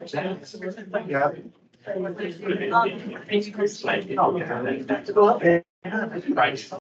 Yeah. To go up there. Right.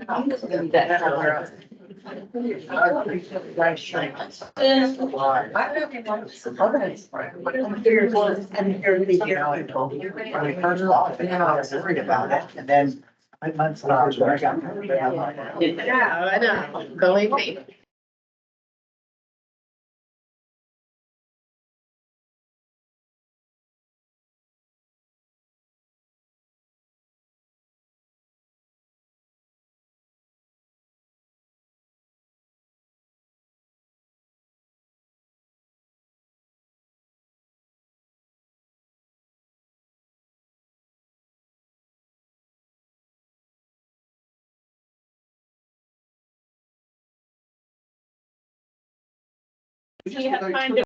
I was worried about it, and then 5 months later, I got married. Yeah, I know, believe me. You have time to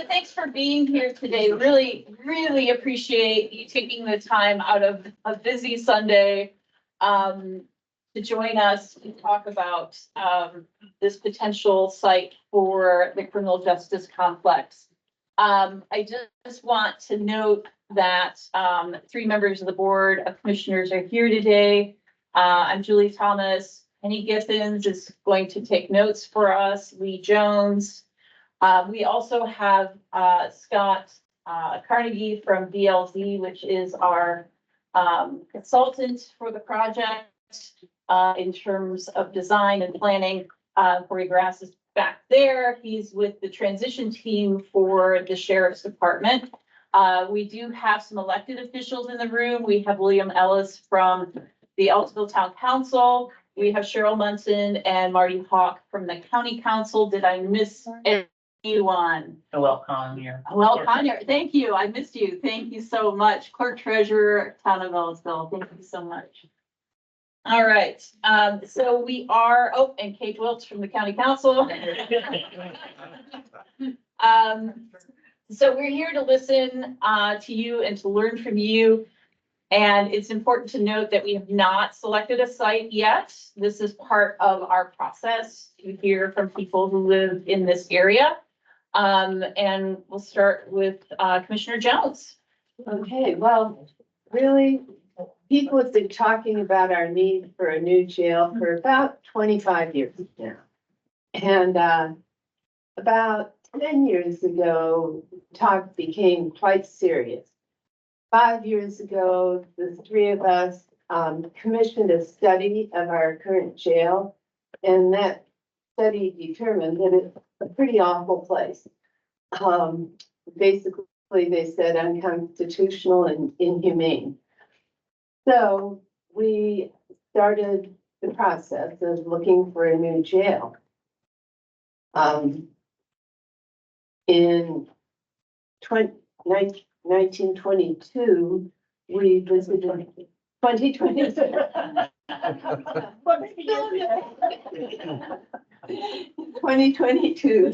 Thanks for being here today. Really appreciate you taking the time out of a busy Sunday to join us and talk about this potential site for the criminal justice complex. I just want to note that 3 members of the Board of Commissioners are here today. I'm Julie Thomas. Penny Giffens is going to take notes for us. Lee Jones. We also have Scott Carnegie from VLZ, which is our consultant for the project in terms of design and planning. Corey Grass is back there. He's with the transition team for the Sheriff's Department. We do have some elected officials in the room. We have William Ellis from the Ellisville Town Council. We have Cheryl Munson and Marty Hawk from the County Council. Did I miss anyone? Well, Conyer. Well, Conyer, thank you. I missed you. Thank you so much. Clerk Treasurer, Town of Ellisville. Thank you so much. All right. So we are, oh, and Kate Wiltz from the County Council. So we're here to listen to you and to learn from you. And it's important to note that we have not selected a site yet. This is part of our process to hear from people who live in this area. And we'll start with Commissioner Jones. Okay, well, really, people have been talking about our need for a new jail for about 25 years now. And about 10 years ago, talk became quite serious. 5 years ago, the 3 of us commissioned a study of our current jail, and that study determined that it's a pretty awful place. Basically, they said unconstitutional and inhumane. So we started the process of looking for a new jail. In 1922, we visited 2022. 2022,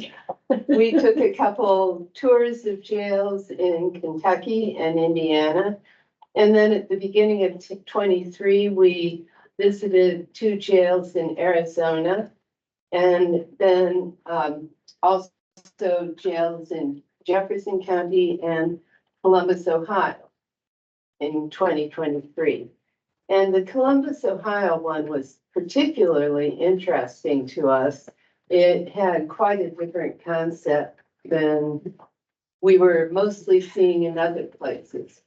we took a couple tours of jails in Kentucky and Indiana. And then at the beginning of 23, we visited 2 jails in Arizona. And then also jails in Jefferson County and Columbus, Ohio in 2023. And the Columbus, Ohio one was particularly interesting to us. It had quite a different concept than we were mostly seeing in other places.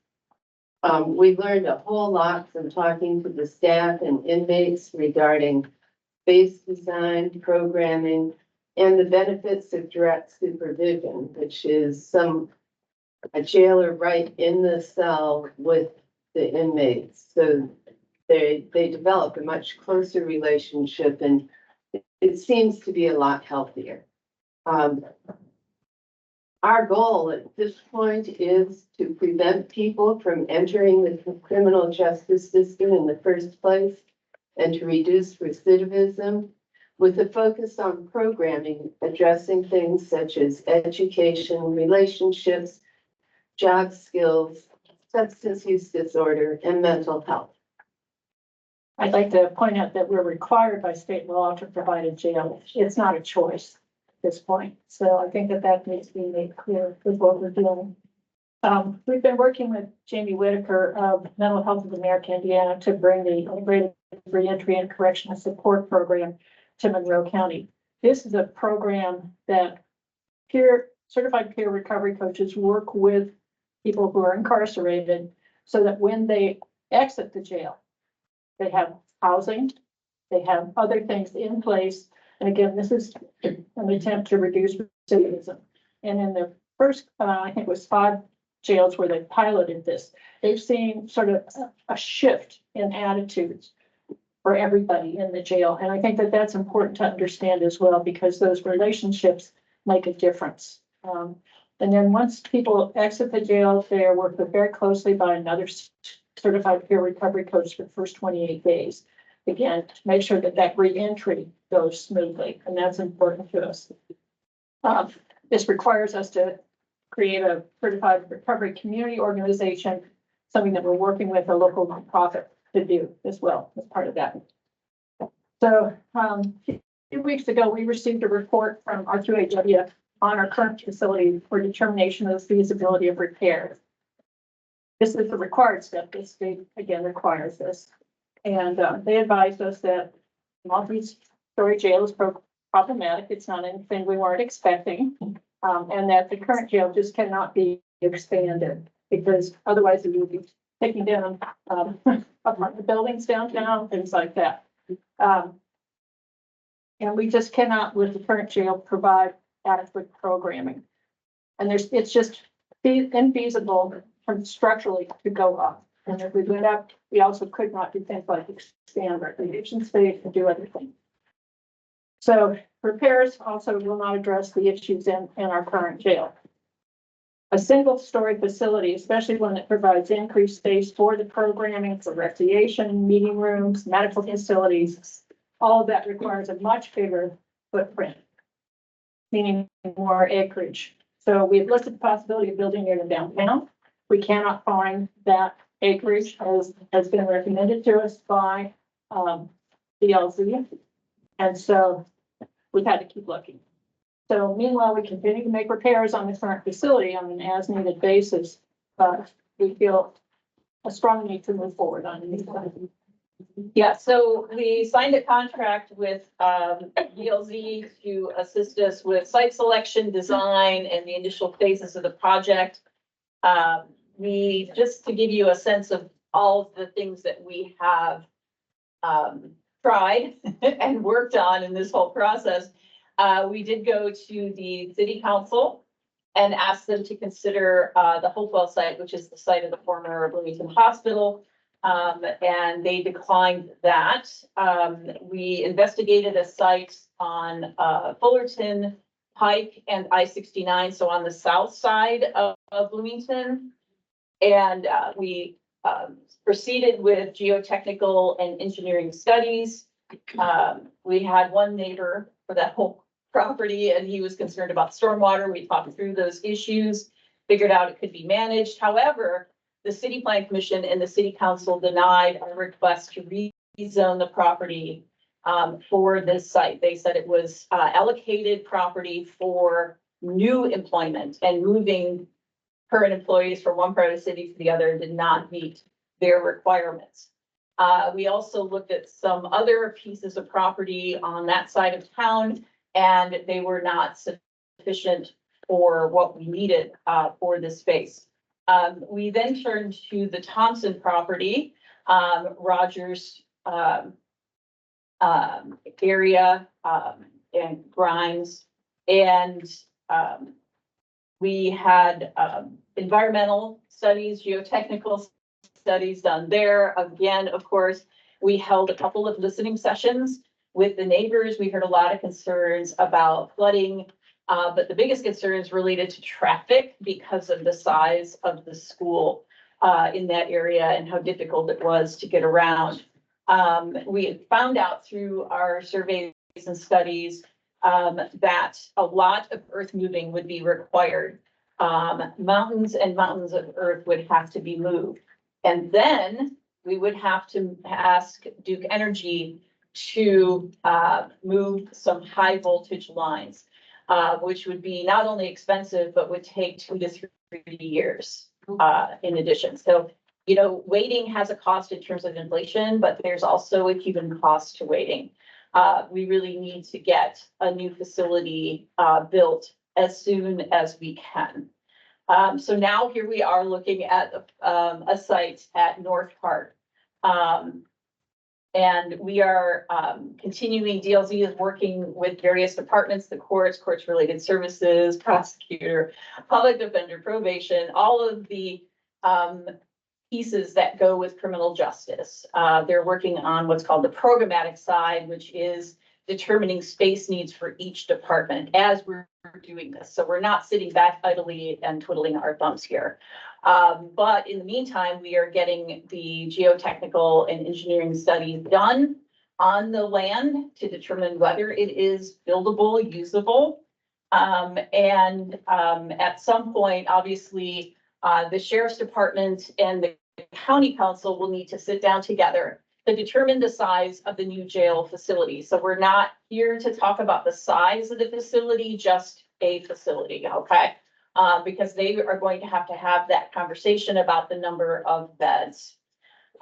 We learned a whole lot from talking to the staff and inmates regarding space design, programming, and the benefits of direct supervision, which is a jailer right in the cell with the inmates. So they develop a much closer relationship, and it seems to be a lot healthier. Our goal at this point is to prevent people from entering the criminal justice system in the first place and to reduce recidivism with a focus on programming, addressing things such as education, relationships, job skills, substance use disorder, and mental health. I'd like to point out that we're required by state law to provide a jail. It's not a choice. this point. So I think that that needs to be made clear with what we're doing. We've been working with Jamie Whitaker of Mental Health of America, Indiana, to bring the integrated reentry and correctional support program to Monroe County. This is a program that certified peer recovery coaches work with people who are incarcerated so that when they exit the jail, they have housing, they have other things in place. And again, this is an attempt to reduce recidivism. And in the first, I think it was 5 jails where they piloted this, they've seen sort of a shift in attitudes for everybody in the jail. And I think that that's important to understand as well, because those relationships make a difference. And then once people exit the jail, they're worked with very closely by another certified peer recovery coach for the first 28 days. Again, to make sure that that reentry goes smoothly, and that's important to us. This requires us to create a certified recovery community organization, something that we're working with a local nonprofit to do as well as part of that. So a few weeks ago, we received a report from R2AW on our current facility for determination of the feasibility of repair. This is the required step. This state again requires this. And they advised us that multi-story jail is problematic. It's not anything we weren't expecting. And that the current jail just cannot be expanded because otherwise it would be taking down apartment buildings downtown, things like that. And we just cannot, with the current jail, provide adequate programming. And it's just infeasible from structurally to go up. And if we went up, we also could not do things like expand recreation space and do other things. So repairs also will not address the issues in our current jail. A single-story facility, especially one that provides increased space for the programming, for recreation, meeting rooms, medical facilities, all of that requires a much bigger footprint, meaning more acreage. So we've looked at the possibility of building near the downtown. We cannot find that acreage as has been recommended to us by DLZ. And so we've had to keep looking. So meanwhile, we continue to make repairs on the current facility on an as-needed basis, but we feel a strong need to move forward on it. Yeah, so we signed a contract with DLZ to assist us with site selection, design, and the initial phases of the project. We, just to give you a sense of all of the things that we have tried and worked on in this whole process, we did go to the city council and asked them to consider the Hopewell site, which is the site of the former Bloomington Hospital. And they declined that. We investigated a site on Fullerton Pike and I-69, so on the south side of Bloomington. And we proceeded with geotechnical and engineering studies. We had one neighbor for that whole property, and he was concerned about stormwater. We talked through those issues, figured out it could be managed. However, the City Plan Commission and the City Council denied our request to rezone the property for this site. They said it was allocated property for new employment, and moving current employees from one part of the city to the other did not meet their requirements. We also looked at some other pieces of property on that side of town, and they were not sufficient for what we needed for this space. We then turned to the Thompson property, Rogers area, and Grimes. And we had environmental studies, geotechnical studies done there. Again, of course, we held a couple of listening sessions with the neighbors. We heard a lot of concerns about flooding, but the biggest concerns related to traffic because of the size of the school in that area and how difficult it was to get around. We had found out through our surveys and studies that a lot of earth moving would be required. Mountains and mountains of earth would have to be moved. And then we would have to ask Duke Energy to move some high voltage lines. which would be not only expensive, but would take 2 to 3 years, in addition. So, you know, waiting has a cost in terms of inflation, but there's also a human cost to waiting. We really need to get a new facility, built as soon as we can. So now here we are looking at, a site at North Park. And we are, continuing, DLZ is working with various departments, the courts related services, prosecutor, public defender, probation, all of the, pieces that go with criminal justice. They're working on what's called the programmatic side, which is determining space needs for each department as we're doing this. So we're not sitting back idly and twiddling our thumbs here. But in the meantime, we are getting the geotechnical and engineering studies done on the land to determine whether it is buildable, usable. At some point, obviously, the sheriff's department and the county council will need to sit down together to determine the size of the new jail facility. So we're not here to talk about the size of the facility, just a facility, okay? Because they are going to have that conversation about the number of beds.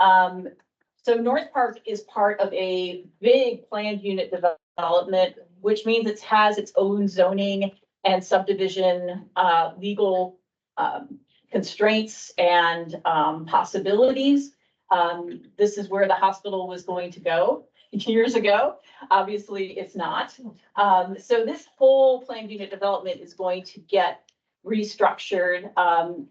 So North Park is part of a big planned unit development, which means it has its own zoning and subdivision, legal, constraints and, possibilities. This is where the hospital was going to go years ago. Obviously, it's not. So this whole planned unit development is going to get restructured.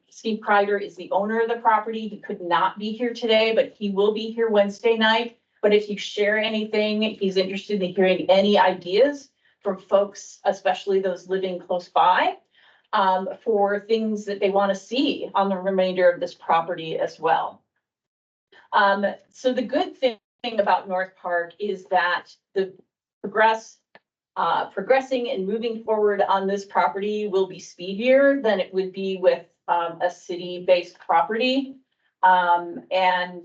Steve Kreider is the owner of the property. He could not be here today, but he will be here Wednesday night. But if you share anything, he's interested in hearing any ideas from folks, especially those living close by, for things that they want to see on the remainder of this property as well. So the good thing about North Park is that the progressing and moving forward on this property will be speedier than it would be with, a city-based property. Again,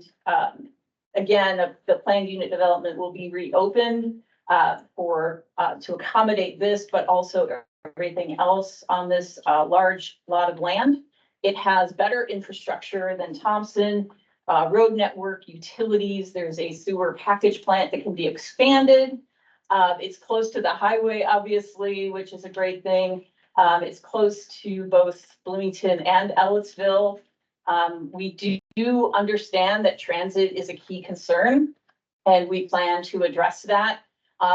the planned unit development will be reopened, to accommodate this, but also everything else on this, large lot of land. It has better infrastructure than Thompson. Road network, utilities, there's a sewer package plant that can be expanded. It's close to the highway, obviously, which is a great thing. It's close to both Bloomington and Ellettsville. We do understand that transit is a key concern, and we plan to address that.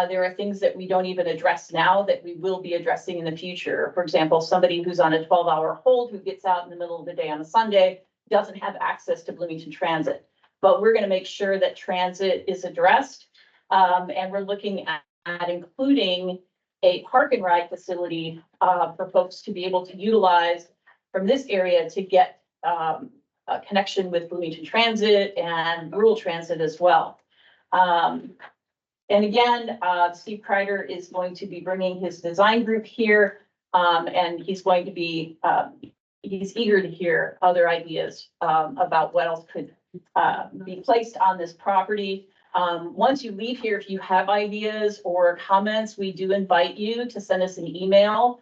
There are things that we don't even address now that we will be addressing in the future. For example, somebody who's on a 12-hour hold who gets out in the middle of the day on a Sunday doesn't have access to Bloomington Transit. But we're going to make sure that transit is addressed. And we're looking at including a park and ride facility for folks to be able to utilize from this area to get a connection with Bloomington Transit and rural transit as well. And again, Steve Kreider is going to be bringing his design group here, and he's going to be, he's eager to hear other ideas about what else could be placed on this property. Once you leave here, if you have ideas or comments, we do invite you to send us an email,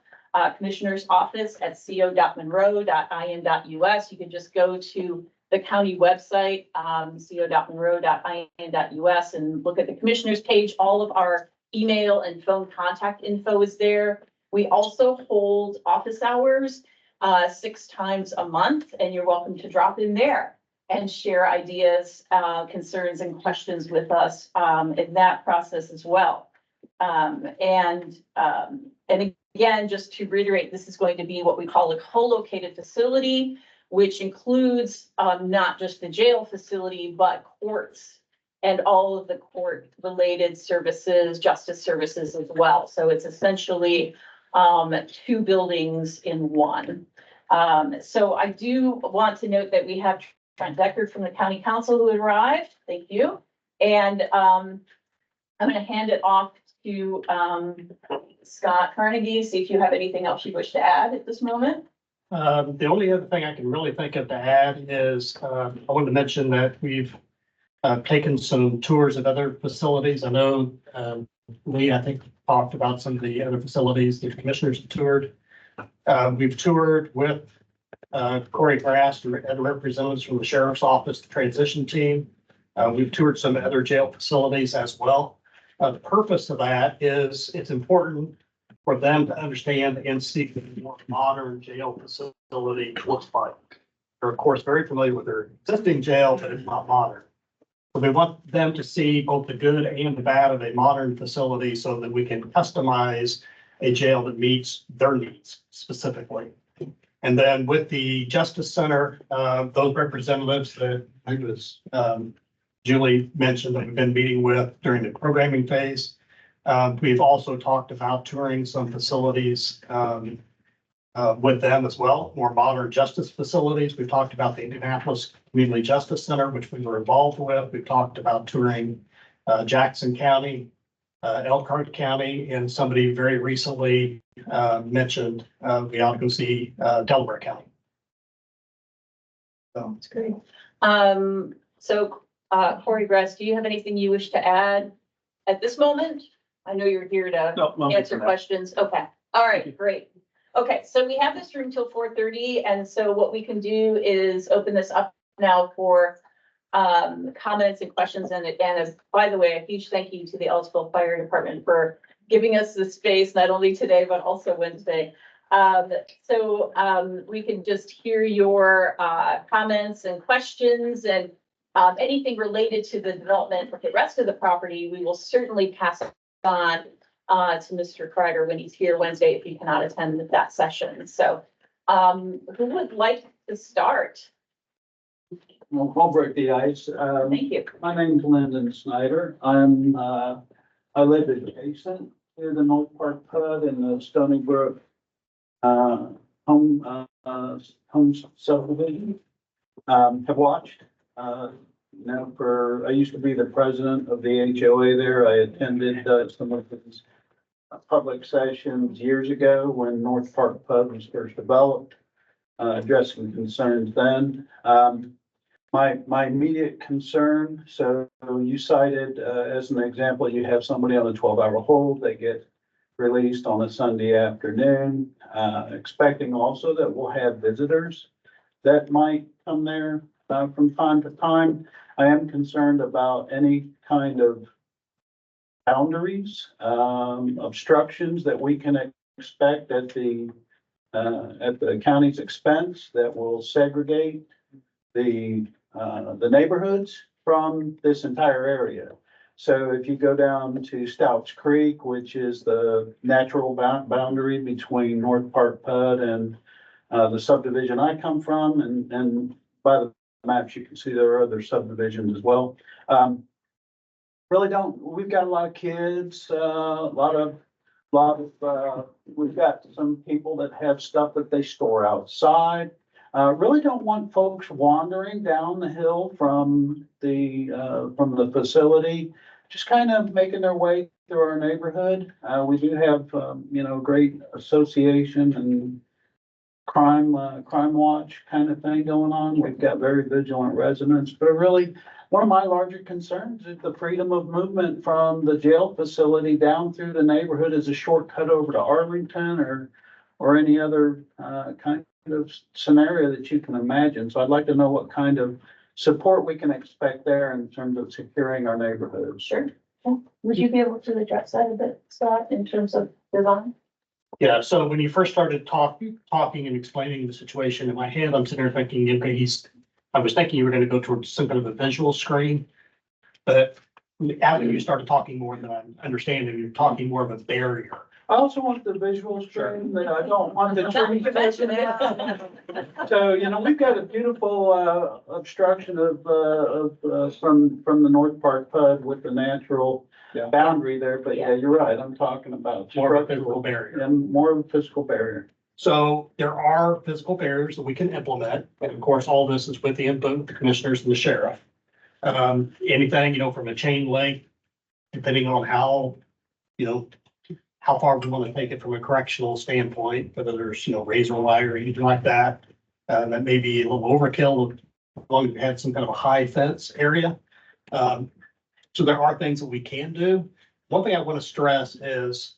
Commissioner's Office at co.monroe.in.us. You can just go to the county website, co.monroe.in.us, and look at the commissioner's page. All of our email and phone contact info is there. We also hold office hours 6 times a month, and you're welcome to drop in there and share ideas, concerns, and questions with us in that process as well. And again, just to reiterate, this is going to be what we call a co-located facility, which includes not just the jail facility, but courts and all of the court-related services, justice services as well. So it's essentially 2 buildings in one. So I do want to note that we have Trent Deckard from the County Council who arrived. Thank you. And I'm going to hand it off to Scott Carnegie, see if you have anything else you wish to add at this moment. The only other thing I can really think of to add is I wanted to mention that we've taken some tours of other facilities. I know Lee, I think, talked about some of the other facilities the commissioners have toured. We've toured with Corey Grass and other representatives from the sheriff's office, the transition team. We've toured some other jail facilities as well. The purpose of that is it's important for them to understand and see what a more modern jail facility looks like. They're of course very familiar with their existing jail, but it's not modern. So we want them to see both the good and the bad of a modern facility so that we can customize a jail that meets their needs specifically. And then with the Justice Center, those representatives that I was, Julie mentioned that we've been meeting with during the programming phase. We've also talked about touring some facilities with them as well, more modern justice facilities. We've talked about the Indianapolis Community Justice Center, which we were involved with. We've talked about touring Jackson County, Elkhart County, and somebody very recently mentioned we ought to go see Delaware County. So That's great. Corey Grass, do you have anything you wish to add at this moment? I know you're here to answer questions. Okay, all right, great. Okay, so we have this room till 4:30, and so what we can do is open this up now for comments and questions. And as, by the way, a huge thank you to the Ellisville Fire Department for giving us the space, not only today, but also Wednesday. We can just hear your comments and questions and anything related to the development of the rest of the property. We will certainly pass it on to Mr. Kreider when he's here Wednesday if he cannot attend that session. So who would like to start? Well, I'll break the ice. Thank you. My name's Lyndon Snyder. I live adjacent to the North Park PUD in the Stony Brook home subdivision. Have watched, I used to be the president of the HOA there. I attended some of these public sessions years ago when North Park PUD was first developed, addressing concerns then. My immediate concern, so you cited as an example, you have somebody on a 12-hour hold, they get released on a Sunday afternoon, expecting also that we'll have visitors that might come there from time to time. I am concerned about any kind of boundaries, obstructions that we can expect at the county's expense that will segregate the neighborhoods from this entire area. So if you go down to Stouts Creek, which is the natural boundary between North Park PUD and the subdivision I come from, and by the maps, you can see there are other subdivisions as well. We've got a lot of kids, we've got some people that have stuff that they store outside. Really don't want folks wandering down the hill from the facility, just kind of making their way through our neighborhood. We do have, great association and crime watch kind of thing going on. We've got very vigilant residents, but really one of my larger concerns is the freedom of movement from the jail facility down through the neighborhood as a shortcut over to Arlington or any other kind of scenario that you can imagine. So I'd like to know what kind of support we can expect there in terms of securing our neighborhoods. Sure. Would you be able to address that a bit, Scott, in terms of design? yeah, so when you first started talking and explaining the situation in my head, I'm sitting there thinking, okay, I was thinking you were gonna go towards some kind of a visual screen. But after you started talking more than I'm understanding, you're talking more of a barrier. I also want the visual screen that I don't want the Not trees. to mention it. So, we've got a beautiful obstruction from the North Park PUD with the natural boundary there, but yeah, you're right, I'm talking about More of a physical barrier. and more of a physical barrier. So there are physical barriers that we can implement, and of course, all this is with the input of the commissioners and the sheriff. Anything, from a chain link, depending on how far we want to take it from a correctional standpoint, whether there's, razor wire or anything like that. That may be a little overkill, as long as we had some kind of a high fence area. So there are things that we can do. one thing I want to stress is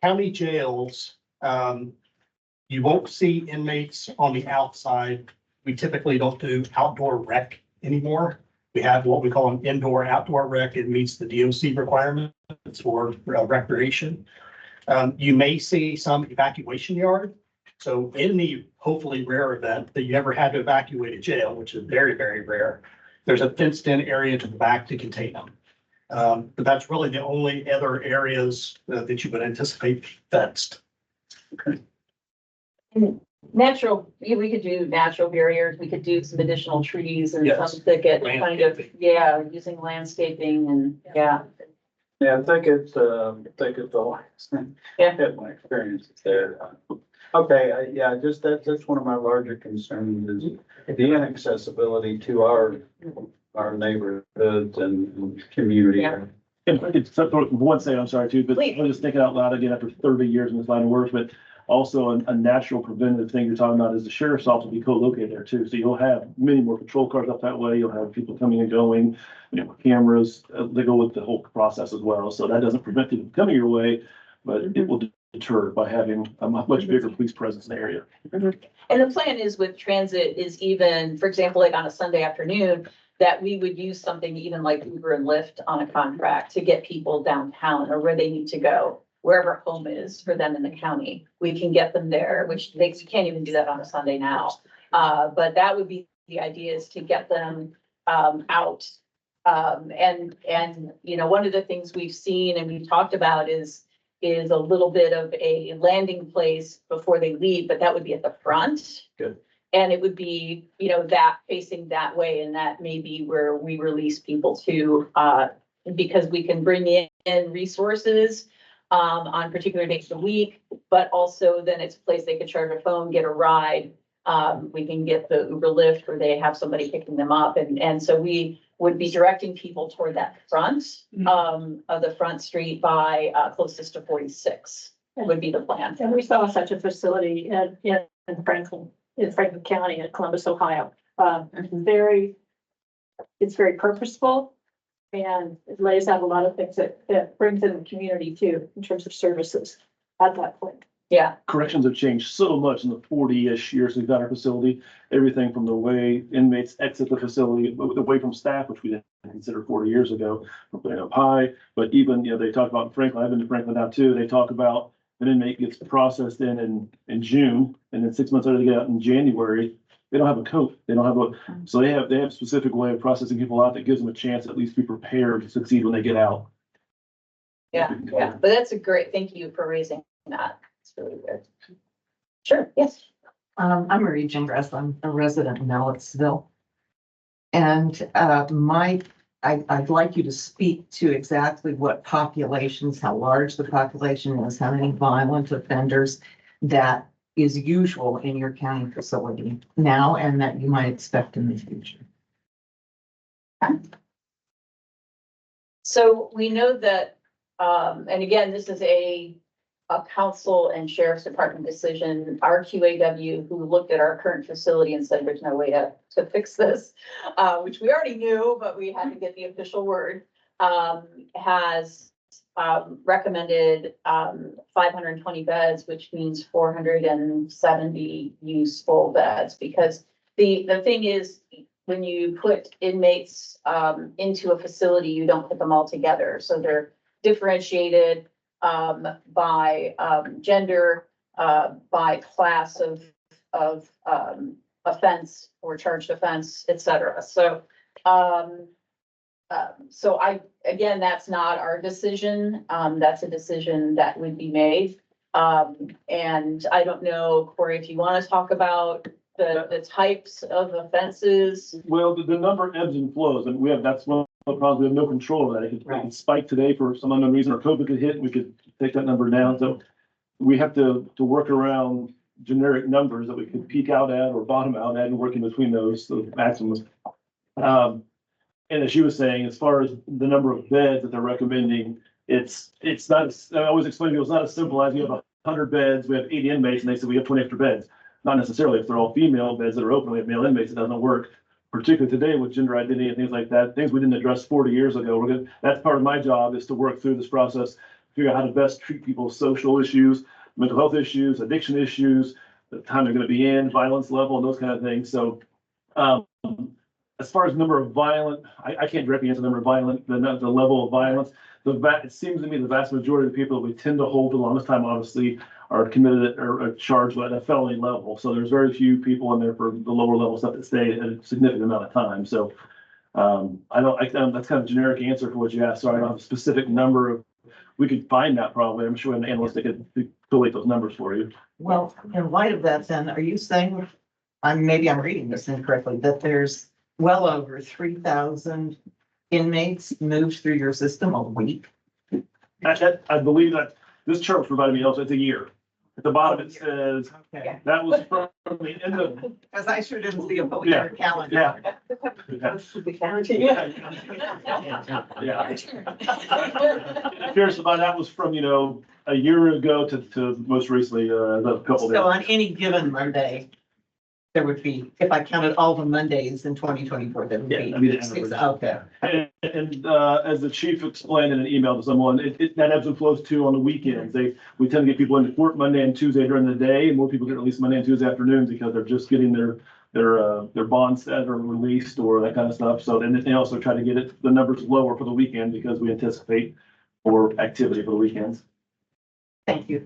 county jails, you won't see inmates on the outside. We typically don't do outdoor rec anymore. We have what we call an indoor outdoor rec. It meets the DOC requirements for recreation. You may see some evacuation yard. So in the hopefully rare event that you ever had to evacuate a jail, which is very, very rare, there's a fenced in area to the back to contain them. But that's really the only other areas that you would anticipate fenced. Natural, we could do natural barriers, we could do some additional trees and Yes. some thicket, kind of, Landscaping. yeah, using landscaping and, yeah. Yeah, I think it's all, Yeah. had my experiences there. Okay, yeah, just that's one of my larger concerns is the inaccessibility to our neighborhoods and community. Yeah. And it's one thing, I'm sorry too, but Please. I'm just thinking out loud again after 30 years in this line of work, but also a natural preventative thing you're talking about is the sheriff's office will be co-located there too. So you'll have many more patrol cars up that way. You'll have people coming and going, cameras, they go with the whole process as well. So that doesn't prevent people from coming your way, but it will deter by having a much bigger police presence in the area. And the plan is with transit is even, for example, like on a Sunday afternoon, that we would use something even like Uber and Lyft on a contract to get people downtown or where they need to go, wherever home is for them in the county. We can get them there, which they can't even do that on a Sunday now. But that would be the idea is to get them out. And one of the things we've seen and we've talked about is a little bit of a landing place before they leave, but that would be at the front. Good. And it would be, that facing that way, and that may be where we release people to, because we can bring in resources on particular days of the week, but also then it's a place they could charge a phone, get a ride. We can get the Uber Lyft where they have somebody picking them up. And so we would be directing people toward that front, of the front street by, closest to 46 would be the plan. And we saw such a facility in Franklin County in Columbus, Ohio. It's very purposeful and it lays out a lot of things that brings in the community too, in terms of services at that point. Yeah, Corrections have changed so much in the 40-ish years we've got our facility. Everything from the way inmates exit the facility, away from staff, which we didn't consider 40 years ago, from putting up high. But even, they talk about Franklin, I've been to Franklin now too. They talk about an inmate gets processed in June, and then 6 months later they get out in January. They don't have a coat. They don't have so they have a specific way of processing people out that gives them a chance to at least be prepared to succeed when they get out. yeah. But that's a great, thank you for raising that. It's really good. Sure, yes. I'm Marie Gingras. I'm a resident in Ellisville. And I'd like you to speak to exactly what populations, how large the population is, how many violent offenders that is usual in your county facility now and that you might expect in the future. So we know that, and again, this is a council and sheriff's department decision. Our QAW, who looked at our current facility and said there's no way to fix this, which we already knew, but we had to get the official word, has recommended 520 beds, which means 470 useful beds. Because the thing is, when you put inmates into a facility, you don't put them all together. So they're differentiated by gender, by class of offense or charged offense, et cetera. So again, that's not our decision. That's a decision that would be made. And I don't know, Corey, if you want to talk about the types of offenses. Well, the number ebbs and flows, and that's one of the problems. We have no control of that. It could spike today for some unknown reason, or COVID could hit, and we could take that number down. So we have to work around generic numbers that we could peak out at or bottom out at and work in between those maximums. And as she was saying, as far as the number of beds that they're recommending, it's not, I always explain to people, it's not as simple as we have 100 beds, we have 80 inmates, and they said we have 20 extra beds. Not necessarily. If they're all female beds that are open, we have male inmates, it doesn't work particularly today with gender identity and things like that, things we didn't address 40 years ago. That's part of my job, is to work through this process, figure out how to best treat people's social issues, mental health issues, addiction issues, the time they're gonna be in, violence level, and those kind of things. So, as far as number of violent, I can't directly answer the number of violent, the level of violence. It seems to me the vast majority of the people that we tend to hold the longest time, obviously, are committed or are charged at a felony level. So there's very few people in there for the lower level stuff that stay at a significant amount of time. So that's kind of a generic answer for what you asked. So I don't have a specific number of, we could find that probably. I'm sure an analyst that could collate those numbers for you. Well, in light of that, then, are you saying, maybe I'm reading this incorrectly, that there's well over 3,000 inmates moved through your system a week? I believe that this chart was provided me also, it's a year. At the bottom, it says, Okay, that was from the end of, because I sure didn't see a full Yeah. year calendar. yeah. Yeah. It appears about that was from, a year ago to most recently, a couple So days. on any given Monday, there would be, if I counted all the Mondays in 2024, there would Yeah, that'd be be the six. average. Okay, And as the chief explained in an email to someone, that ebbs and flows too on the weekends. We tend to get people into court Monday and Tuesday during the day, and more people get released Monday and Tuesday afternoons because they're just getting their bonds set or released or that kind of stuff. So then they also try to get the numbers lower for the weekend because we anticipate more activity for the weekends. thank you.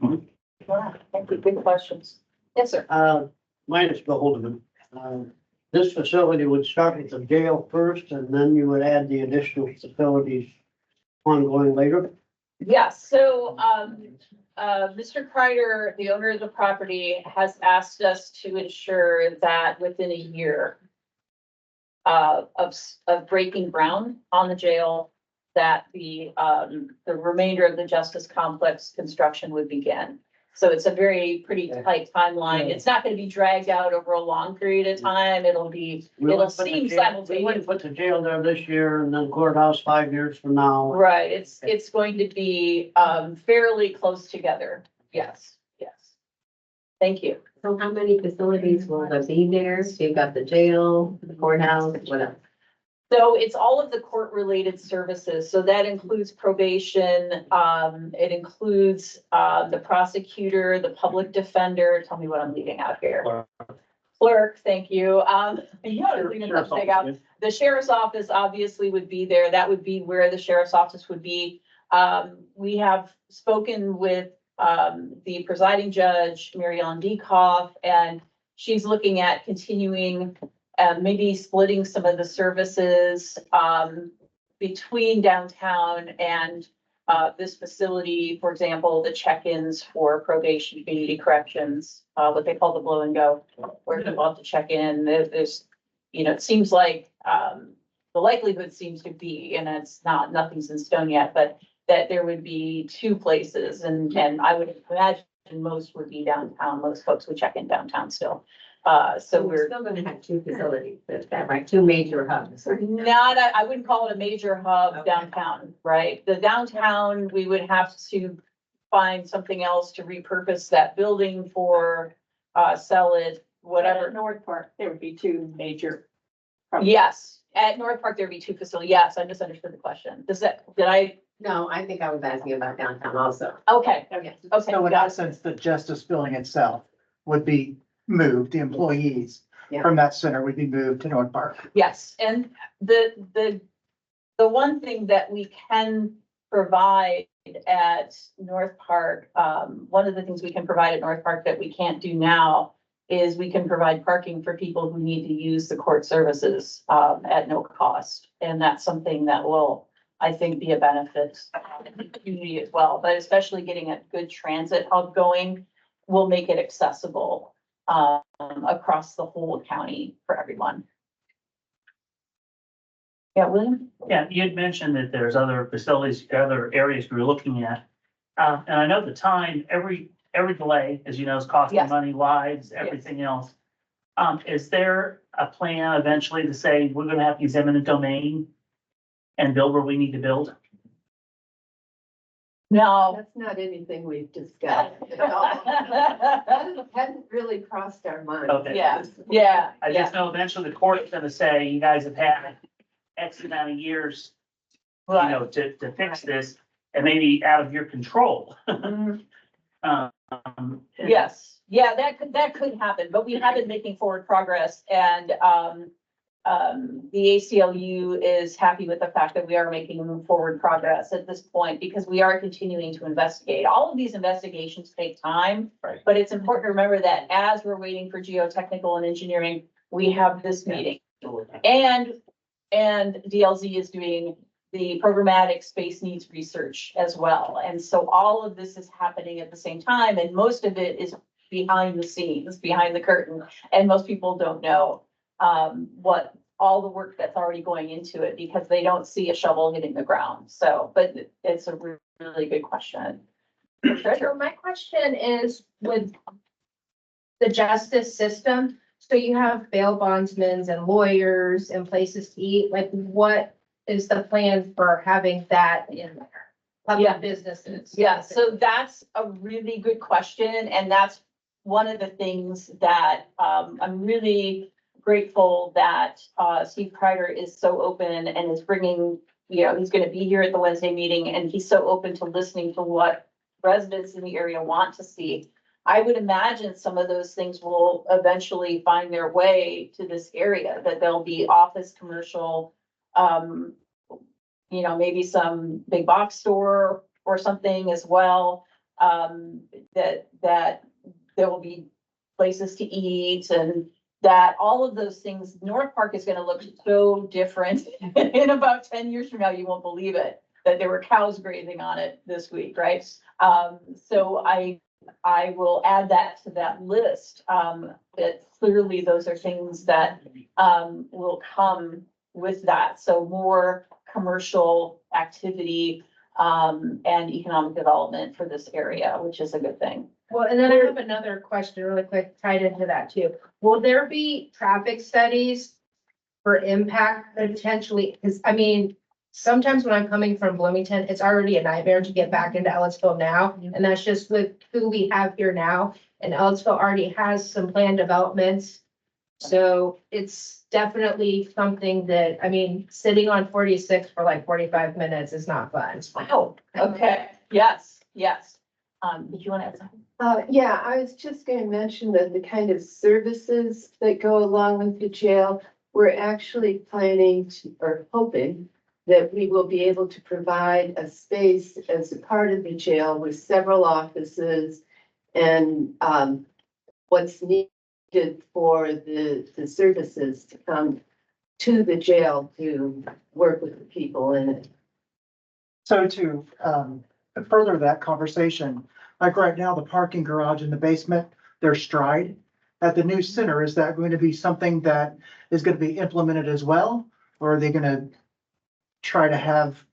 Thank you. Good questions. Yes, sir. Mine is Bill Holdeman. This facility would start at the jail first, and then you would add the additional facilities ongoing later. Yes, so, Mr. Kreider, the owner of the property, has asked us to ensure that within a year of breaking ground on the jail, that the remainder of the Justice Complex construction would begin. So it's a pretty tight timeline. It's not gonna be dragged out over a long period of time. It'll We seem wouldn't simultaneous. put the jail there this year and then courthouse 5 years from now. Right, it's going to be, fairly close together. Yes, yes. Thank you. So how many facilities will there be there? So you've got the jail, the courthouse, what else? So it's all of the court-related services. So that includes probation. It includes, the prosecutor, the public defender. Tell me what I'm leaving out here. Clerk, thank you. You know, it's big out. The sheriff's office obviously would be there. That would be where the sheriff's office would be. We have spoken with, the presiding judge, Mary Ellen Dekoff, and she's looking at continuing, maybe splitting some of the services, between downtown and, this facility, for example, the check-ins for probation, community corrections, what they call the blow and go, where people have to check in. There's, it seems like, the likelihood seems to be, and nothing's in stone yet, but that there would be two places, and I would imagine most would be downtown. Most folks would check in downtown still. So We're still gonna have two facilities, is that right? Two major hubs. I wouldn't call it a major hub downtown, right? The downtown, we would have to find something else to repurpose that building for, sell it, whatever. At North Park, there would be two major. Yes, at North Park, there'd be two facilities. Yes, I misunderstood the question. Did I? No, I think I was asking about downtown also. Okay, Okay. okay. So in got it. essence, the justice building itself would be moved, the employees Yeah. from that center would be moved to North Park. Yes, and the one thing that we can provide at North Park, one of the things we can provide at North Park that we can't do now is we can provide parking for people who need to use the court services, at no cost. And that's something that will, I think, be a benefit to the community as well, but especially getting a good transit hub going will make it accessible across the whole county for everyone. Yeah, William? Yeah, you had mentioned that there's other facilities, other areas we were looking at. And I know the time, every delay, as you know, is costing Yes. money, lives, everything else. Is there a plan eventually to say, we're gonna have to use eminent domain and build where we need to build? No. That's not anything we've discussed. hadn't really crossed our mind. Okay. Yeah. I just know eventually the court is gonna say, you guys have had X amount of years, you know, to fix this, and maybe out of your control. Mhm. And- Yes, yeah, that could happen, but we have been making forward progress and, the ACLU is happy with the fact that we are making forward progress at this point because we are continuing to investigate. All of these investigations take time. Right. But it's important to remember that as we're waiting for geotechnical and engineering, we have this meeting. And DLZ is doing the programmatic space needs research as well. And so all of this is happening at the same time, and most of it is behind the scenes, behind the curtain. And most people don't know what all the work that's already going into it because they don't see a shovel hitting the ground. So, but it's a really good question. So my question is with the justice system, so you have bail bondsmen and lawyers and places to eat, like what is the plan for having that in there? Yeah. Public businesses. Yeah, so that's a really good question, and that's one of the things that I'm really grateful that Steve Kreider is so open and is bringing, you know, he's gonna be here at the Wednesday meeting, and he's so open to listening to what residents in the area want to see. I would imagine some of those things will eventually find their way to this area, that there'll be office, commercial, you know, maybe some big box store or something as well. That there will be places to eat and that all of those things, North Park is gonna look so different in about 10 years from now, you won't believe it, that there were cows grazing on it this week, right? So I will add that to that list, that clearly those are things that will come with that. So more commercial activity and economic development for this area, which is a good thing. Well, and then I have another question really quick tied into that too. Will there be traffic studies for impact potentially? Because I mean, sometimes when I'm coming from Bloomington, it's already a nightmare to get back into Ellisville now. And that's just with who we have here now. And Ellisville already has some planned developments. So it's definitely something that, I mean, sitting on 46 for like 45 minutes is not fun. Wow, okay, yes. Did you want to add something? Yeah, I was just going to mention that the kind of services that go along with the jail, we're actually planning to, or hoping that we will be able to provide a space as a part of the jail with several offices and what's needed for the services to come to the jail to work with the people in it. So to further that conversation, like right now, the parking garage in the basement, they're Stride. At the new center, is that going to be something that is going to be implemented as well? Or are they going to try to have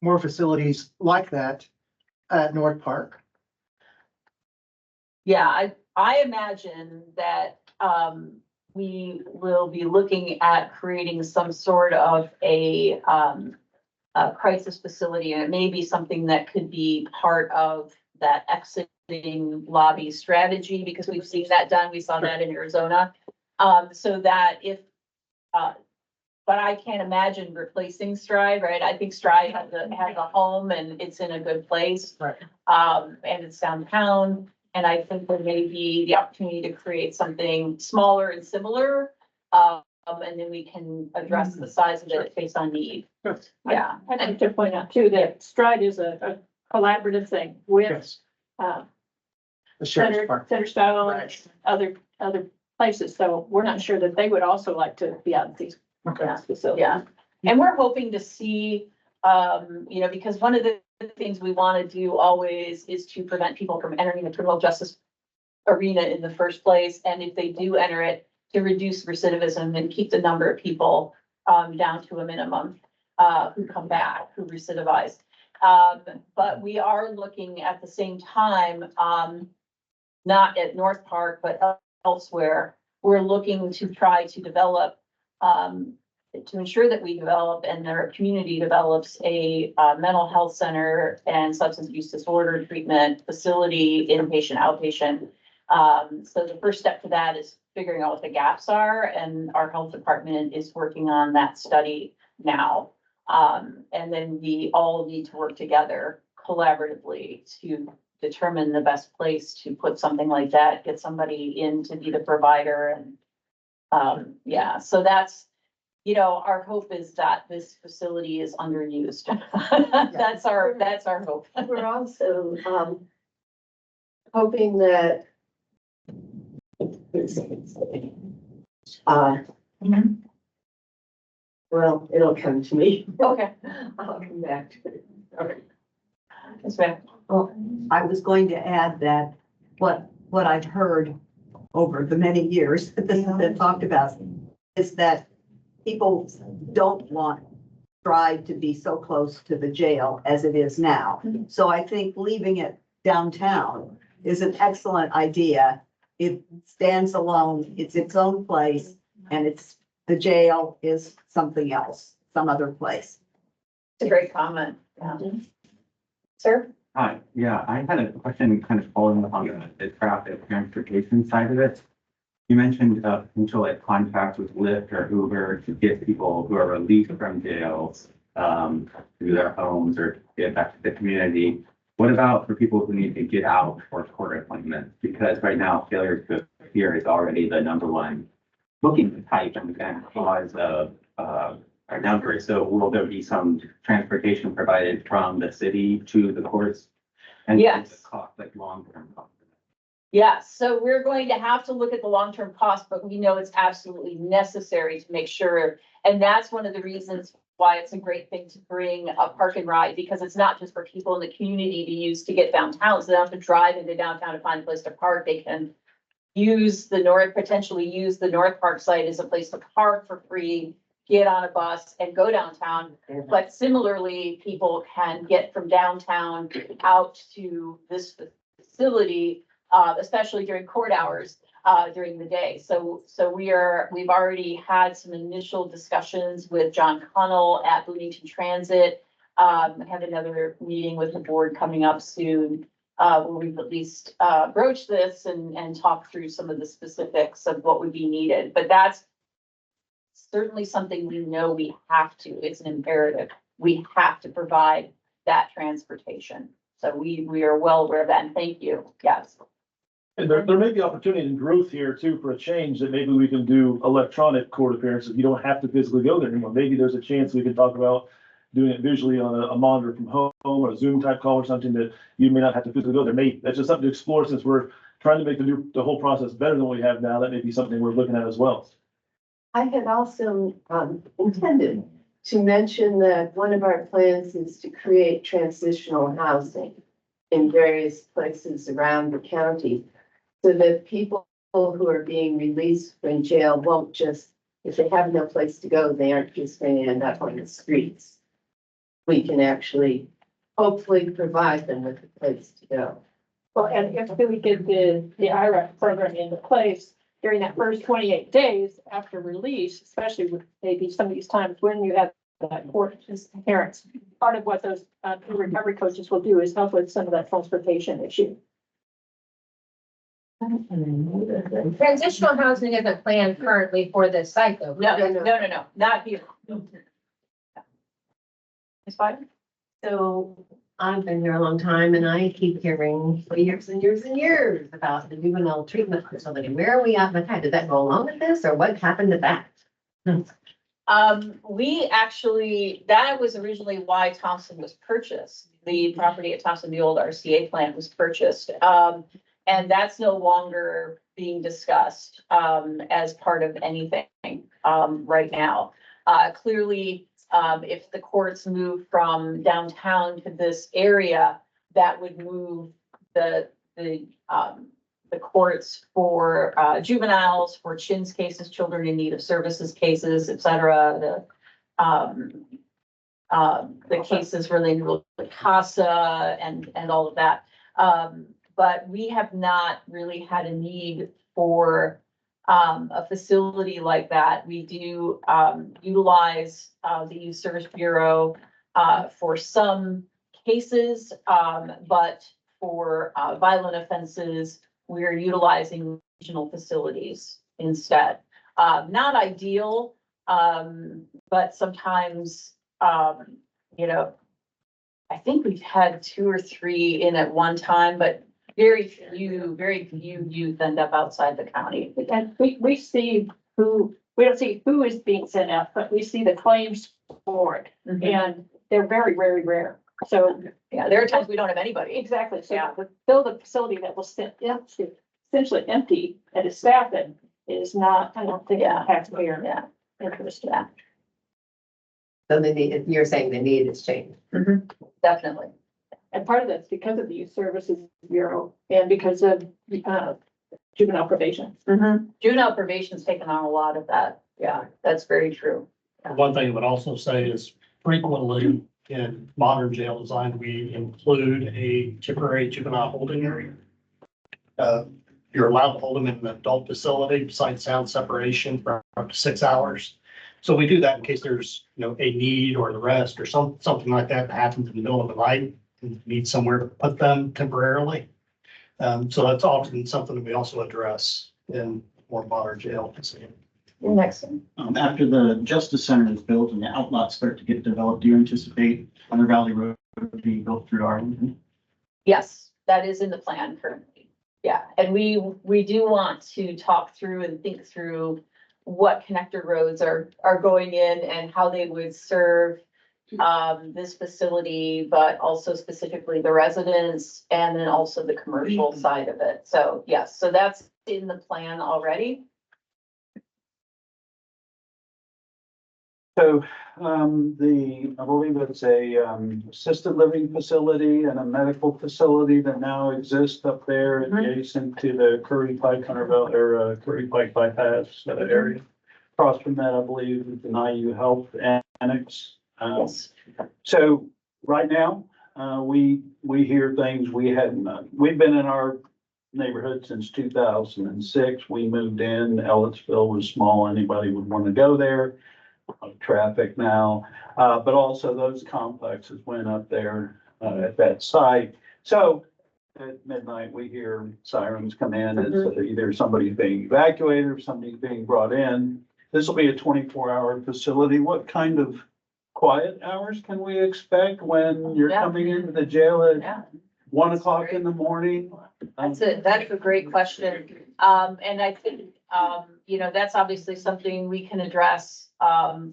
more facilities like that at North Park? Yeah, I imagine that we will be looking at creating some sort of a crisis facility, and it may be something that could be part of that exiting lobby strategy, because we've seen that done. We saw that in Arizona. So that if, but I can't imagine replacing Stride, right? I think Stride has a home and it's in a good place. Right. And it's downtown. And I think there may be the opportunity to create something smaller and similar. And then we can address the size of it based on need. Yeah. I'd like to point out too, that Stride is a collaborative thing with, Yes. uh, The Sheriff's Park. Center Stone, Right. other places. So we're not sure that they would also like to be out of these Okay. facilities. Yeah. And we're hoping to see, you know, because one of the things we want to do always is to prevent people from entering the criminal justice arena in the first place. And if they do enter it, to reduce recidivism and keep the number of people down to a minimum who come back, who recidivize. But we are looking at the same time, not at North Park, but elsewhere. We're looking to try to develop, to ensure that we develop and our community develops a mental health center and substance use disorder treatment facility, inpatient, outpatient, So the first step to that is figuring out what the gaps are, and our health department is working on that study now. And then we all need to work together collaboratively to determine the best place to put something like that, get somebody in to be the provider and, yeah, so that's, our hope is that this facility is underused. That's our hope. We're also, hoping that well, it'll come to me. Okay. I'll come back to it. Okay. Yes, ma'am. I was going to add that what I've heard over the many years that this has been talked about is that people don't want Stride to be so close to the jail as it is now. So I think leaving it downtown is an excellent idea. It stands alone, it's its own place, and the jail is something else, some other place. It's a great comment. Yeah. Sir? Hi, yeah, I had a question kind of following up on the traffic transportation side of it. You mentioned potential like contracts with Lyft or Uber to get people who are released from jails to their homes or get back to the community. What about for people who need to get out for court appointments? Because right now failure to appear is already the #1 booking type and can cause a downgrade. So will there be some transportation provided from the city to the courts? And Yes. the cost, like long-term cost? Yeah, so we're going to have to look at the long-term cost, but we know it's absolutely necessary to make sure. And that's one of the reasons why it's a great thing to bring a park and ride, because it's not just for people in the community to use to get downtown. So they don't have to drive into downtown to find a place to park. They can potentially use the North Park site as a place to park for free, get on a bus and go downtown. But similarly, people can get from downtown out to this facility, especially during court hours, during the day. So we've already had some initial discussions with John Connell at Bloomington Transit. I have another meeting with the board coming up soon, where we've at least broached this and talked through some of the specifics of what would be needed. But that's certainly something we know we have to. It's an imperative. We have to provide that transportation. So we are well aware of that, and thank you. Yes. And there may be opportunity and growth here too for a change that maybe we can do electronic court appearances. You don't have to physically go there anymore. Maybe there's a chance we can talk about doing it visually on a monitor from home or a Zoom type call or something that you may not have to physically go there. That's just something to explore since we're trying to make the whole process better than what we have now. That may be something we're looking at as well. I had also intended to mention that one of our plans is to create transitional housing in various places around the county, so that people who are being released from jail won't just, if they have no place to go, they aren't just going to end up on the streets. We can actually hopefully provide them with a place to go. Well, and if we get the IRAC program into place during that first 28 days after release, especially with maybe some of these times when you have that court parents, part of what those recovery coaches will do is help with some of that transportation issue. Transitional housing isn't planned currently for this site though. No, not here. It's fine. So I've been here a long time and I keep hearing for years and years and years about the juvenile treatment facility. Where are we at with that? Did that go along with this or what happened to that? We actually, that was originally why Thompson was purchased. The property at Thompson, the old RCA plant was purchased. And that's no longer being discussed, as part of anything, right now. Clearly, if the courts move from downtown to this area, that would move the courts for juveniles, for CHINS cases, children in need of services cases, et cetera. The cases related to CASA and all of that. But we have not really had a need for a facility like that. We do utilize the Youth Service Bureau for some cases, but for violent offenses we're utilizing regional facilities instead. Not ideal, but sometimes, you know, I think we've had 2 or 3 in at one time, but very few youth end up outside the county. And we see we don't see who is being sent out, but we see the claims for it, and they're very, very rare. So, Yeah, there are times we don't have anybody. exactly, so Yeah. to build a facility that will essentially empty and is staffed is not, I don't think, Yeah. a taxpayer Yeah. interest. Yeah, So the need, you're saying the need has changed. definitely. And part of that's because of the Youth Services Bureau and because of juvenile probation. Juvenile probation's taken on a lot of that. Yeah, that's very true. One thing I would also say is frequently in modern jail design, we include a temporary juvenile holding area. You're allowed to hold them in an adult facility, besides sound separation for up to 6 hours. So we do that in case there's, a need or an arrest or something like that happens in the middle of the night and need somewhere to put them temporarily. So that's often something that we also address in more modern jail facilities. Next one. After the Justice Center is built and the outlots start to get developed, do you anticipate Thunder Valley Road being built through Arlington? Yes, that is in the plan currently. Yeah, and we do want to talk through and think through what connector roads are going in and how they would serve this facility, but also specifically the residents and then also the commercial side of it. So yes, so that's in the plan already. So, I believe it's a, assisted living facility and a medical facility that now exists up there adjacent to the Curry Pike Curry Pike bypass area. Across from that, I believe, is an IU Health Annex. Yes. So right now, we hear things we hadn't, we've been in our neighborhood since 2006. We moved in, Ellettsville was small, anybody would want to go there. Traffic now, but also those complexes went up there at that site. So at midnight, we hear sirens come in and either somebody's being evacuated or somebody's being brought in. This will be a 24-hour facility. What kind of quiet hours can we expect when you're coming into the jail at 1 o'clock in the morning? That's a great question. And I think, that's obviously something we can address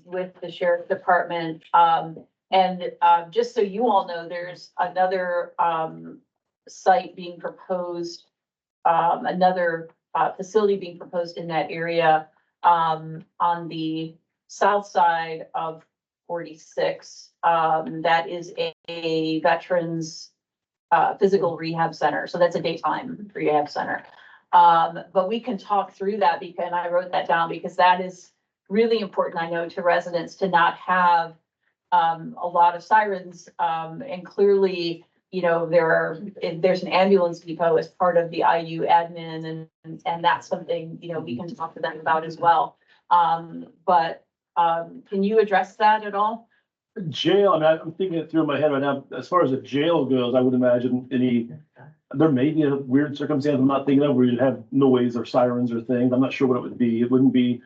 with the sheriff department. And just so you all know, there's another site being proposed, another facility being proposed in that area on the south side of 46. That is a veterans physical rehab center. So that's a daytime rehab center. But we can talk through that because, and I wrote that down because that is really important, I know, to residents to not have a lot of sirens. And clearly, there's an ambulance depot as part of the IU admin and that's something, we can talk to them about as well. But can you address that at all? Jail, I'm thinking it through my head right now. As far as the jail goes, I would imagine there may be a weird circumstance I'm not thinking of where you'd have noise or sirens or things. I'm not sure what it would be. It wouldn't be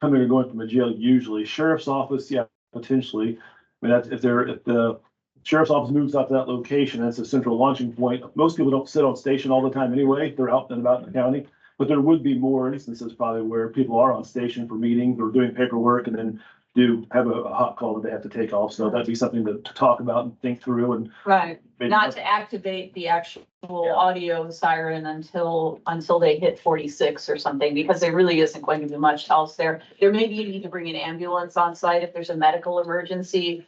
coming or going from a jail usually. Sheriff's office, yeah, potentially. I mean, that's if the sheriff's office moves out to that location, that's a central launching point. Most people don't sit on station all the time anyway. They're out and about in the county. But there would be more instances probably where people are on station for meetings or doing paperwork and then do have a hot call that they have to take off. So that'd be something to talk about and think through and. Right. maybe- Not to activate the actual audio siren until they hit 46 or something, because there really isn't going to be much else there. There may be a need to bring an ambulance on site if there's a medical emergency.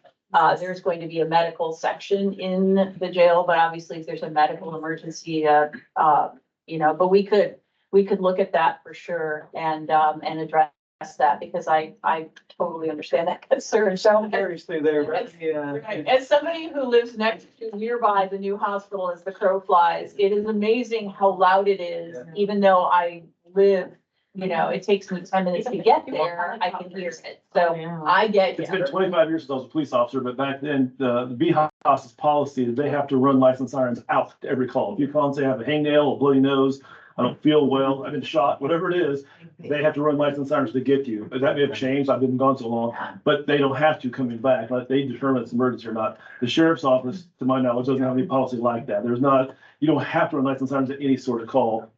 There's going to be a medical section in the jail, but obviously if there's a medical emergency, but we could look at that for sure and address that because I totally understand that concern. So Seriously there, right. As somebody who lives nearby the new hospital as the crow flies, it is amazing how loud it is, even though I live, it takes me 10 minutes to get there, I can hear it. So I get. It's been 25 years since I was a police officer, but back then the BHOS's policy is they have to run license sirens out to every call. If you call and say I have a hangnail, a bloody nose, I don't feel well, I've been shot, whatever it is, they have to run lights and sirens to get you. That may have changed, I've been gone so long, but they don't have to coming back, like they determine it's emergency or not. The sheriff's office, to my knowledge, doesn't have any policy like that. There's not, you don't have to run lights and sirens at any sort of call.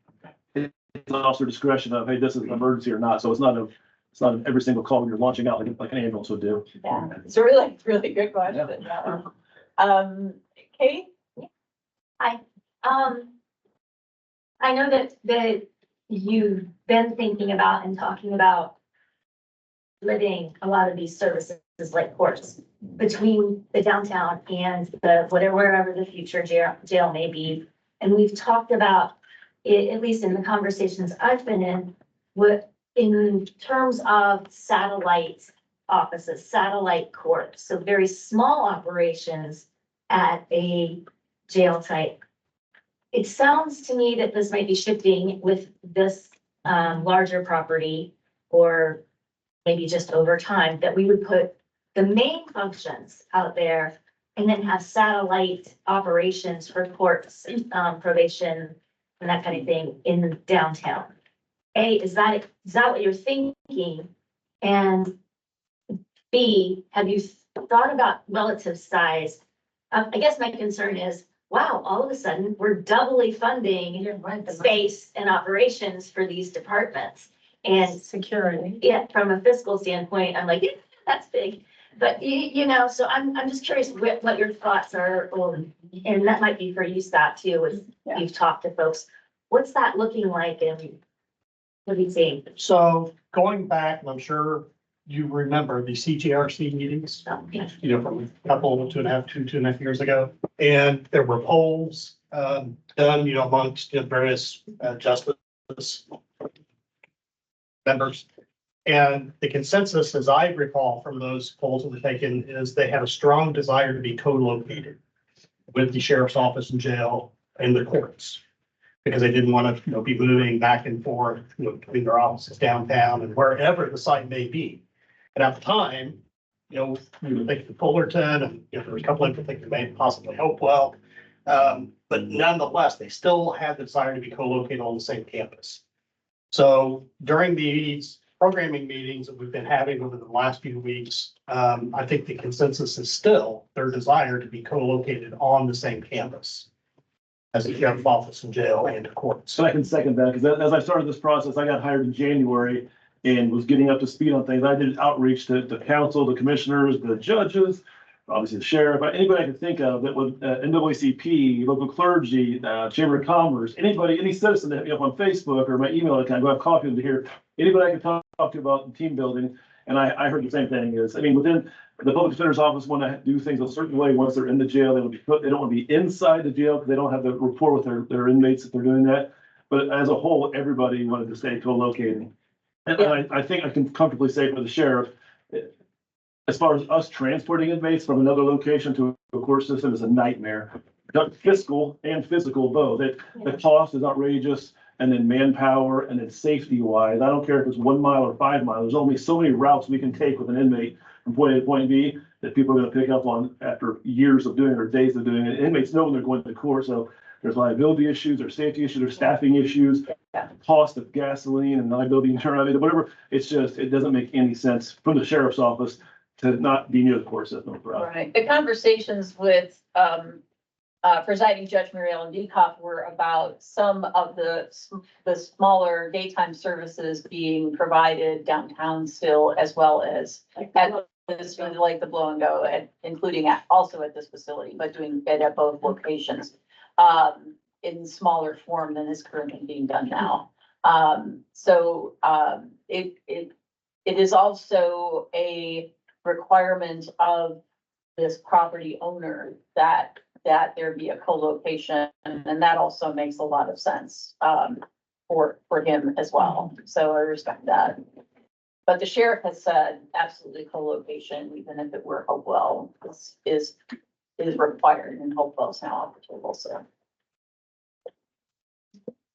It's an officer discretion of, hey, this is an emergency or not, so it's not every single call when you're launching out like an ambulance would do. Yeah, it's a really, really good question. Katie? Hi, I know that you've been thinking about and talking about living a lot of these services like courts between the downtown and the wherever the future jail may be. And we've talked about it, at least in the conversations I've been in, in terms of satellite offices, satellite courts, so very small operations at a jail type. It sounds to me that this might be shifting with this larger property, or maybe just over time, that we would put the main functions out there and then have satellite operations for courts, probation, and that kind of thing in downtown. Is that what you're thinking? And B, have you thought about relative size? I guess my concern is, wow, all of a sudden, we're doubly funding space and operations for these departments. And Security. yeah, from a fiscal standpoint, I'm like, yeah, that's big. But you know, so I'm just curious what your thoughts are, and that might be for you, Scott, too, as you've talked to folks. What's that looking like, and what do you think? So going back, and I'm sure you remember the CGRC meetings, you know, from a couple, 2.5 years ago. And there were polls done, you know, amongst various justice members. And the consensus, as I recall from those polls that were taken, is they had a strong desire to be co-located with the sheriff's office and jail and the courts, because they didn't want to, you know, be moving back and forth, you know, between their offices downtown and wherever the site may be. And at the time, you know, we were thinking Fullerton, and you know, there was a couple of things that may possibly Hopewell. But nonetheless, they still had the desire to be co-located on the same campus. So during these programming meetings that we've been having over the last few weeks, I think the consensus is still their desire to be co-located on the same campus as the sheriff's office and jail and the courts. So I can second that, because as I started this process, I got hired in January and was getting up to speed on things. I did outreach to the council, the commissioners, the judges, obviously the sheriff, anybody I could think of that would, NAACP, local clergy, Chamber of Commerce, anybody, any citizen that hit me up on Facebook or my email account, go have coffee with me here, anybody I could talk to about team building. And I heard the same thing is, I mean, within the public defender's office, want to do things a certain way. Once they're in the jail, they don't want to be inside the jail because they don't have the rapport with their inmates if they're doing that. But as a whole, everybody wanted to stay co-located. And I think I can comfortably say for the sheriff, as far as us transporting inmates from another location to a court system is a nightmare. Fiscal and physical both. The cost is outrageous, and then manpower, and then safety wise. I don't care if it's 1 mile or 5 miles. There's only so many routes we can take with an inmate from point A to point B that people are going to pick up on after years of doing it or days of doing it. Inmates know when they're going to court, so there's liability issues, there's safety issues, there's staffing issues, cost of gasoline and liability insurance, whatever. It's just, it doesn't make any sense from the sheriff's office to not be near the court system for us. Right. The conversations with presiding Judge Mary Ellen Decoff were about some of the smaller daytime services being provided downtown still, as well as at this, like the Blow and Go, and including also at this facility, but doing it at both locations in smaller form than is currently being done now. It is also a requirement of this property owner that there be a co-location, and that also makes a lot of sense for him as well. So I respect that. But the sheriff has said absolutely co-location, even if it were Hopewell, is required, and Hopewell's now off the table, so.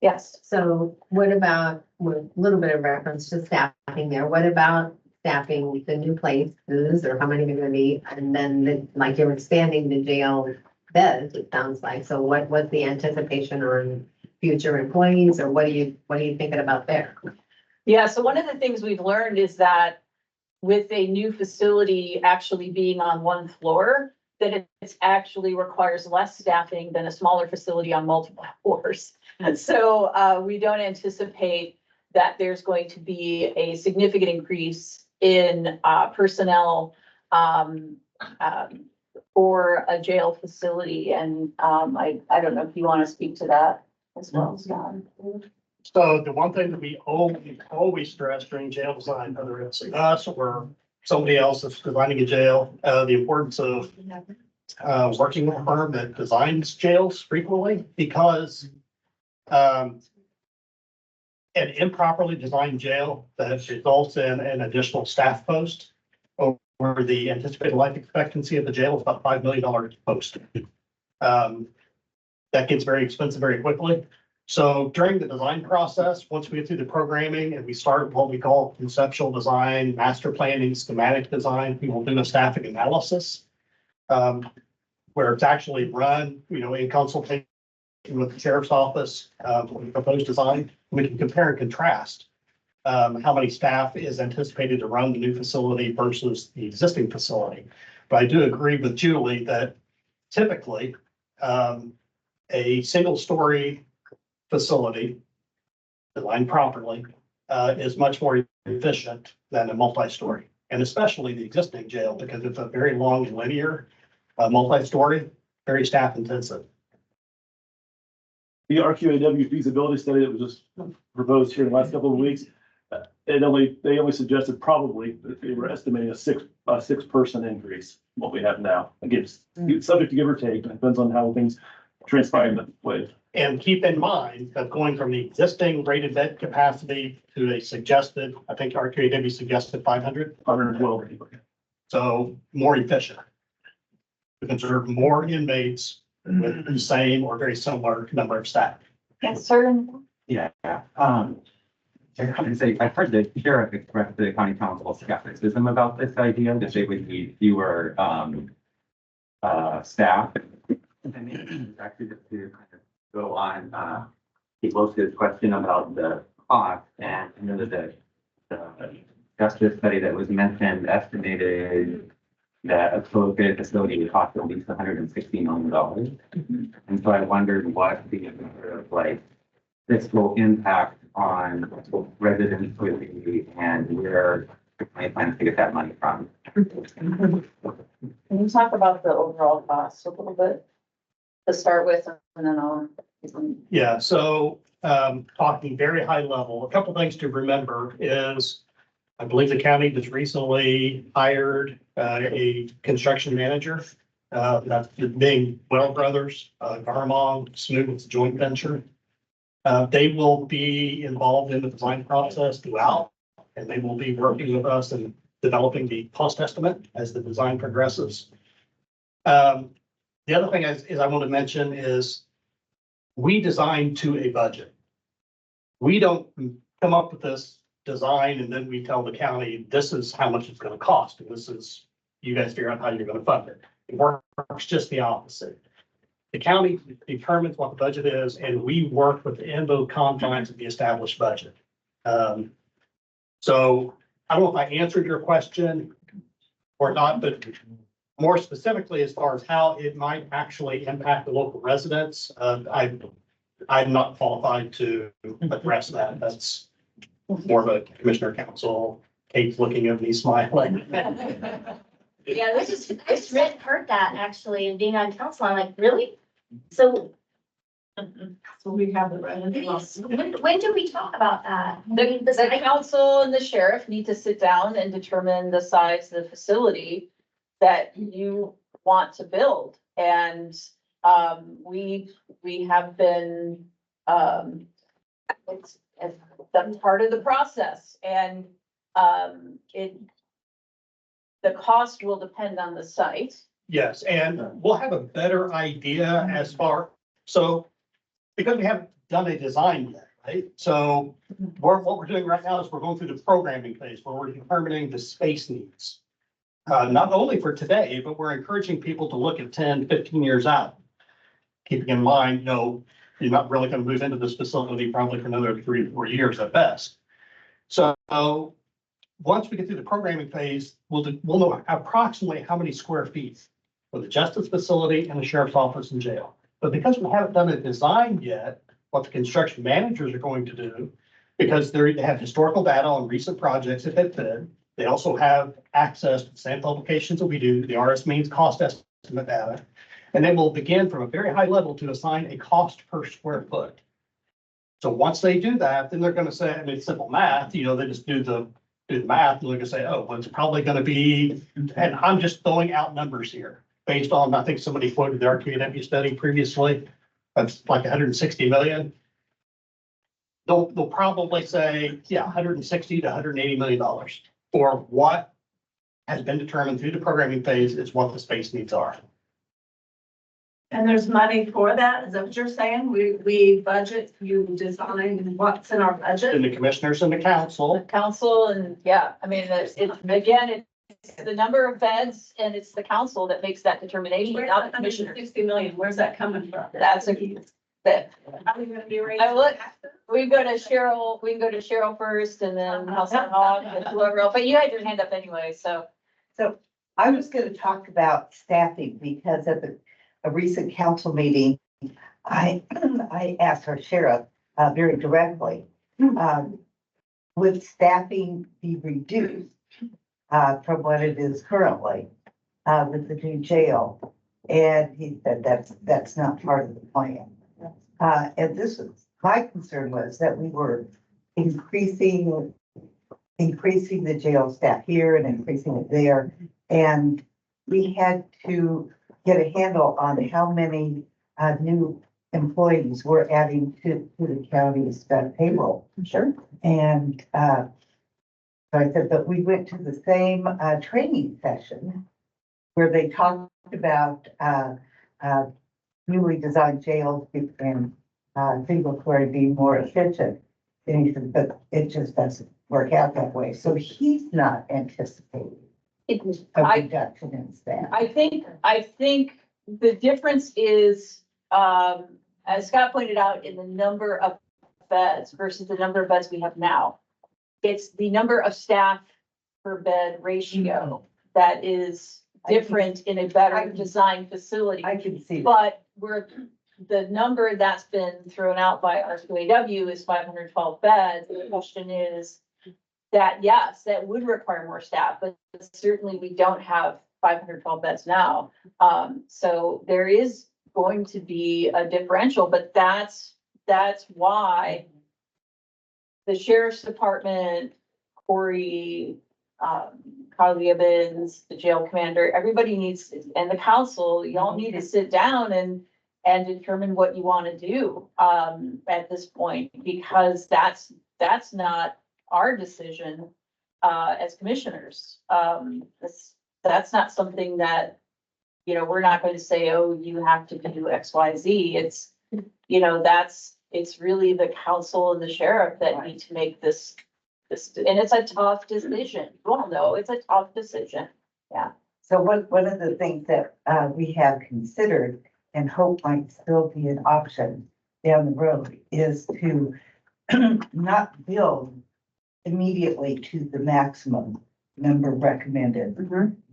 Yes. So what about, with a little bit of reference to staffing there, what about staffing the new places, or how many are gonna be? And then, like, you're expanding the jail beds, it sounds like. So what's the anticipation on future employees, or what are you thinking about there? Yeah, so one of the things we've learned is that with a new facility actually being on one floor, that it actually requires less staffing than a smaller facility on multiple floors. And so we don't anticipate that there's going to be a significant increase in personnel for a jail facility. And I don't know if you want to speak to that as well, Scott. So the one thing that we always stress during jail design, whether it's us or somebody else that's designing a jail, the importance of working with a firm that designs jails frequently, because an improperly designed jail that results in an additional staff post over the anticipated life expectancy of the jail is about $5 million post. That gets very expensive very quickly. So during the design process, once we get through the programming and we start what we call conceptual design, master planning, schematic design, we will do a staffing analysis, where it's actually run, in consultation with the sheriff's office, with the proposed design. We can compare and contrast how many staff is anticipated to run the new facility versus the existing facility. But I do agree with Julie that typically a single-story facility designed properly is much more efficient than a multi-story, and especially the existing jail, because it's a very long and linear multi-story, very staff intensive. The RQAW feasibility study that was just proposed here in the last couple of weeks, they only suggested probably, they were estimating a six person increase, from what we have now. Again, it's subject to give or take, it depends on how things transpire in the way. And keep in mind that going from the existing rated bed capacity to a suggested, I think RQAW suggested 500. 112. So more efficient. We can serve more inmates with the same or very similar number of staff. Yes, sir. Yeah. I have to say, I've heard the sheriff express to the county council skepticism about this idea that they would need fewer staff. And maybe actually just to kind of go on Kate Loska's question about the cost, and I know that the justice study that was mentioned estimated that a co-located facility would cost at least $160 million. And so I wondered what the fiscal impact on residents would be and where the county plans to get that money from. Can you talk about the overall cost a little bit to start with, and then I'll. Yeah, so talking very high level, a couple things to remember is I believe the county just recently hired a construction manager. That's being Well Brothers, Garmong, Smooth, it's a joint venture. They will be involved in the design process throughout, and they will be working with us in developing the cost estimate as the design progresses. The other thing is I want to mention is we design to a budget. We don't come up with this design and then we tell the county, this is how much it's going to cost. And this is, you guys figure out how you're going to fund it. It works just the opposite. The county determines what the budget is, and we work within the confines of the established budget. So I don't know if I answered your question or not, but more specifically, as far as how it might actually impact the local residents, I'm not qualified to address that. That's more of a commissioner council. Kate's looking at me smiling. Yeah, I just heard that actually, and being on council, I'm like, really? So we have the right. when do we talk about that? The council and the sheriff need to sit down and determine the size of the facility that you want to build. And we have been, that's part of the process, and the cost will depend on the site. Yes, and we'll have a better idea as far, so, because we haven't done a design yet, right? So what we're doing right now is we're going through the programming phase where we're determining the space needs. Not only for today, but we're encouraging people to look at 10, 15 years out. Keeping in mind, you're not really gonna move into this facility probably for another 3 or 4 years at best. So once we get through the programming phase, we'll know approximately how many square feet for the justice facility and the sheriff's office and jail. But because we haven't done a design yet, what the construction managers are going to do, because they have historical data on recent projects that have been, they also have access to the same publications that we do, the RS means cost estimate data. And they will begin from a very high level to assign a cost per square foot. So once they do that, then they're gonna say, I mean, it's simple math, they just do the math, and they're gonna say, oh, well, it's probably gonna be, and I'm just throwing out numbers here. Based on, I think somebody quoted the RKW study previously, that's like 160 million. They'll probably say, yeah, 160 to 180 million dollars for what has been determined through the programming phase is what the space needs are. And there's money for that, is that what you're saying? We budget, you design what's in our budget? And the commissioners and the council. Council and, yeah, I mean, it's again, it's the number of beds and it's the council that makes that determination, Where's not that the commissioner. 160 million, where's that coming from? That's a, that, Are we gonna be raising? I look, we can go to Cheryl first and then Nelson Hawk and whoever else, but you had your hand up anyway, so. So I was gonna talk about staffing because at a recent council meeting, I asked our sheriff very directly, would staffing be reduced from what it is currently with the new jail? And he said that's not part of the plan. And this was, my concern was that we were increasing the jail staff here and increasing it there. And we had to get a handle on how many new employees we're adding to the county's payroll. Sure. And so I said, but we went to the same training session where they talked about newly designed jails and single story being more efficient. And he said, but it just doesn't work out that way. So he's not anticipating a reduction in staff. I think the difference is, as Scott pointed out, in the number of beds versus the number of beds we have now. It's the number of staff per bed ratio that is different in a better designed facility. I can see that. But the number that's been thrown out by RQAW is 512 beds. The question is that, yes, that would require more staff, but certainly we don't have 512 beds now. So there is going to be a differential, but that's why the sheriff's department, Corey, Kyle Gibbons, the jail commander, everybody needs, and the council, y'all need to sit down and determine what you want to do at this point, because that's not our decision as commissioners. That's not something that, we're not going to say, oh, you have to do X, Y, Z. It's, it's really the council and the sheriff that need to make this, and it's a tough decision. You all know it's a tough decision. Yeah. So one of the things that we have considered and hope might still be an option down the road is to not build immediately to the maximum number recommended,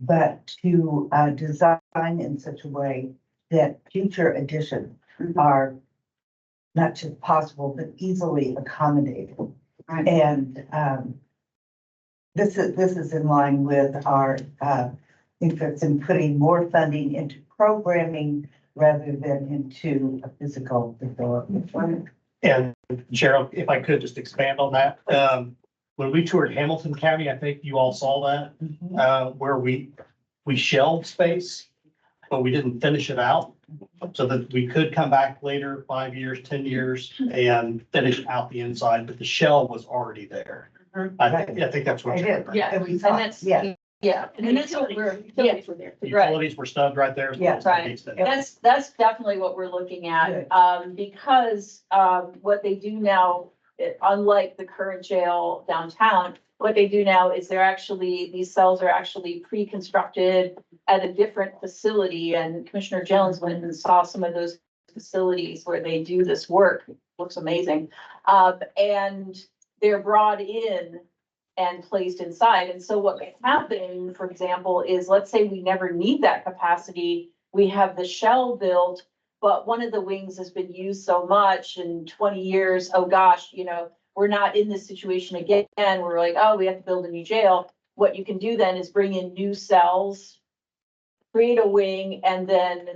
but to design in such a way that future additions are not just possible, but easily accommodated. And this is in line with our interest in putting more funding into programming rather than into a physical development. And Cheryl, if I could just expand on that, when we toured Hamilton County, I think you all saw that, where we shelved space, but we didn't finish it out. So that we could come back later, 5 years, 10 years, and finish out the inside, but the shell was already there. I think that's what. I did. Yeah, And we and saw, that's, yeah. yeah, and that's what we're, yeah, The utilities were stubbed right there. Yeah. right. That's definitely what we're looking at, because, what they do now, unlike the current jail downtown, what they do now is these cells are actually pre-constructed at a different facility, and Commissioner Jones went and saw some of those facilities where they do this work. It looks amazing. And they're brought in and placed inside. And so what can happen, for example, is let's say we never need that capacity. We have the shell built, but one of the wings has been used so much in 20 years. Oh gosh, we're not in this situation again. We're like, oh, we have to build a new jail. What you can do then is bring in new cells, create a wing, and then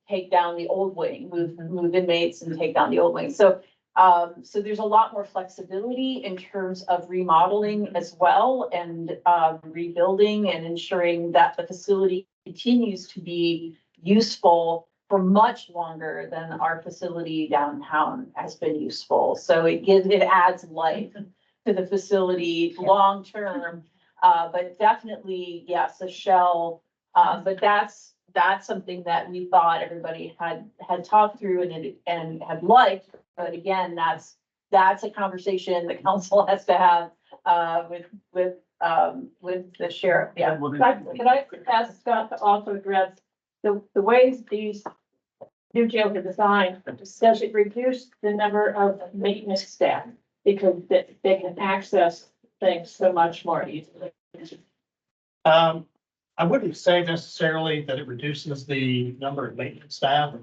take down the old wing, move inmates and take down the old wing. So there's a lot more flexibility in terms of remodeling as well, and rebuilding and ensuring that the facility continues to be useful for much longer than our facility downtown has been useful. So it adds life to the facility long term. But definitely, yes, a shell. But that's something that we thought everybody had talked through and had liked. But again, that's a conversation the council has to have with the sheriff. Yeah. Can I ask Scott to also address the ways these new jails are designed? Does it reduce the number of maintenance staff because they can access things so much more easily? I wouldn't say necessarily that it reduces the number of maintenance staff,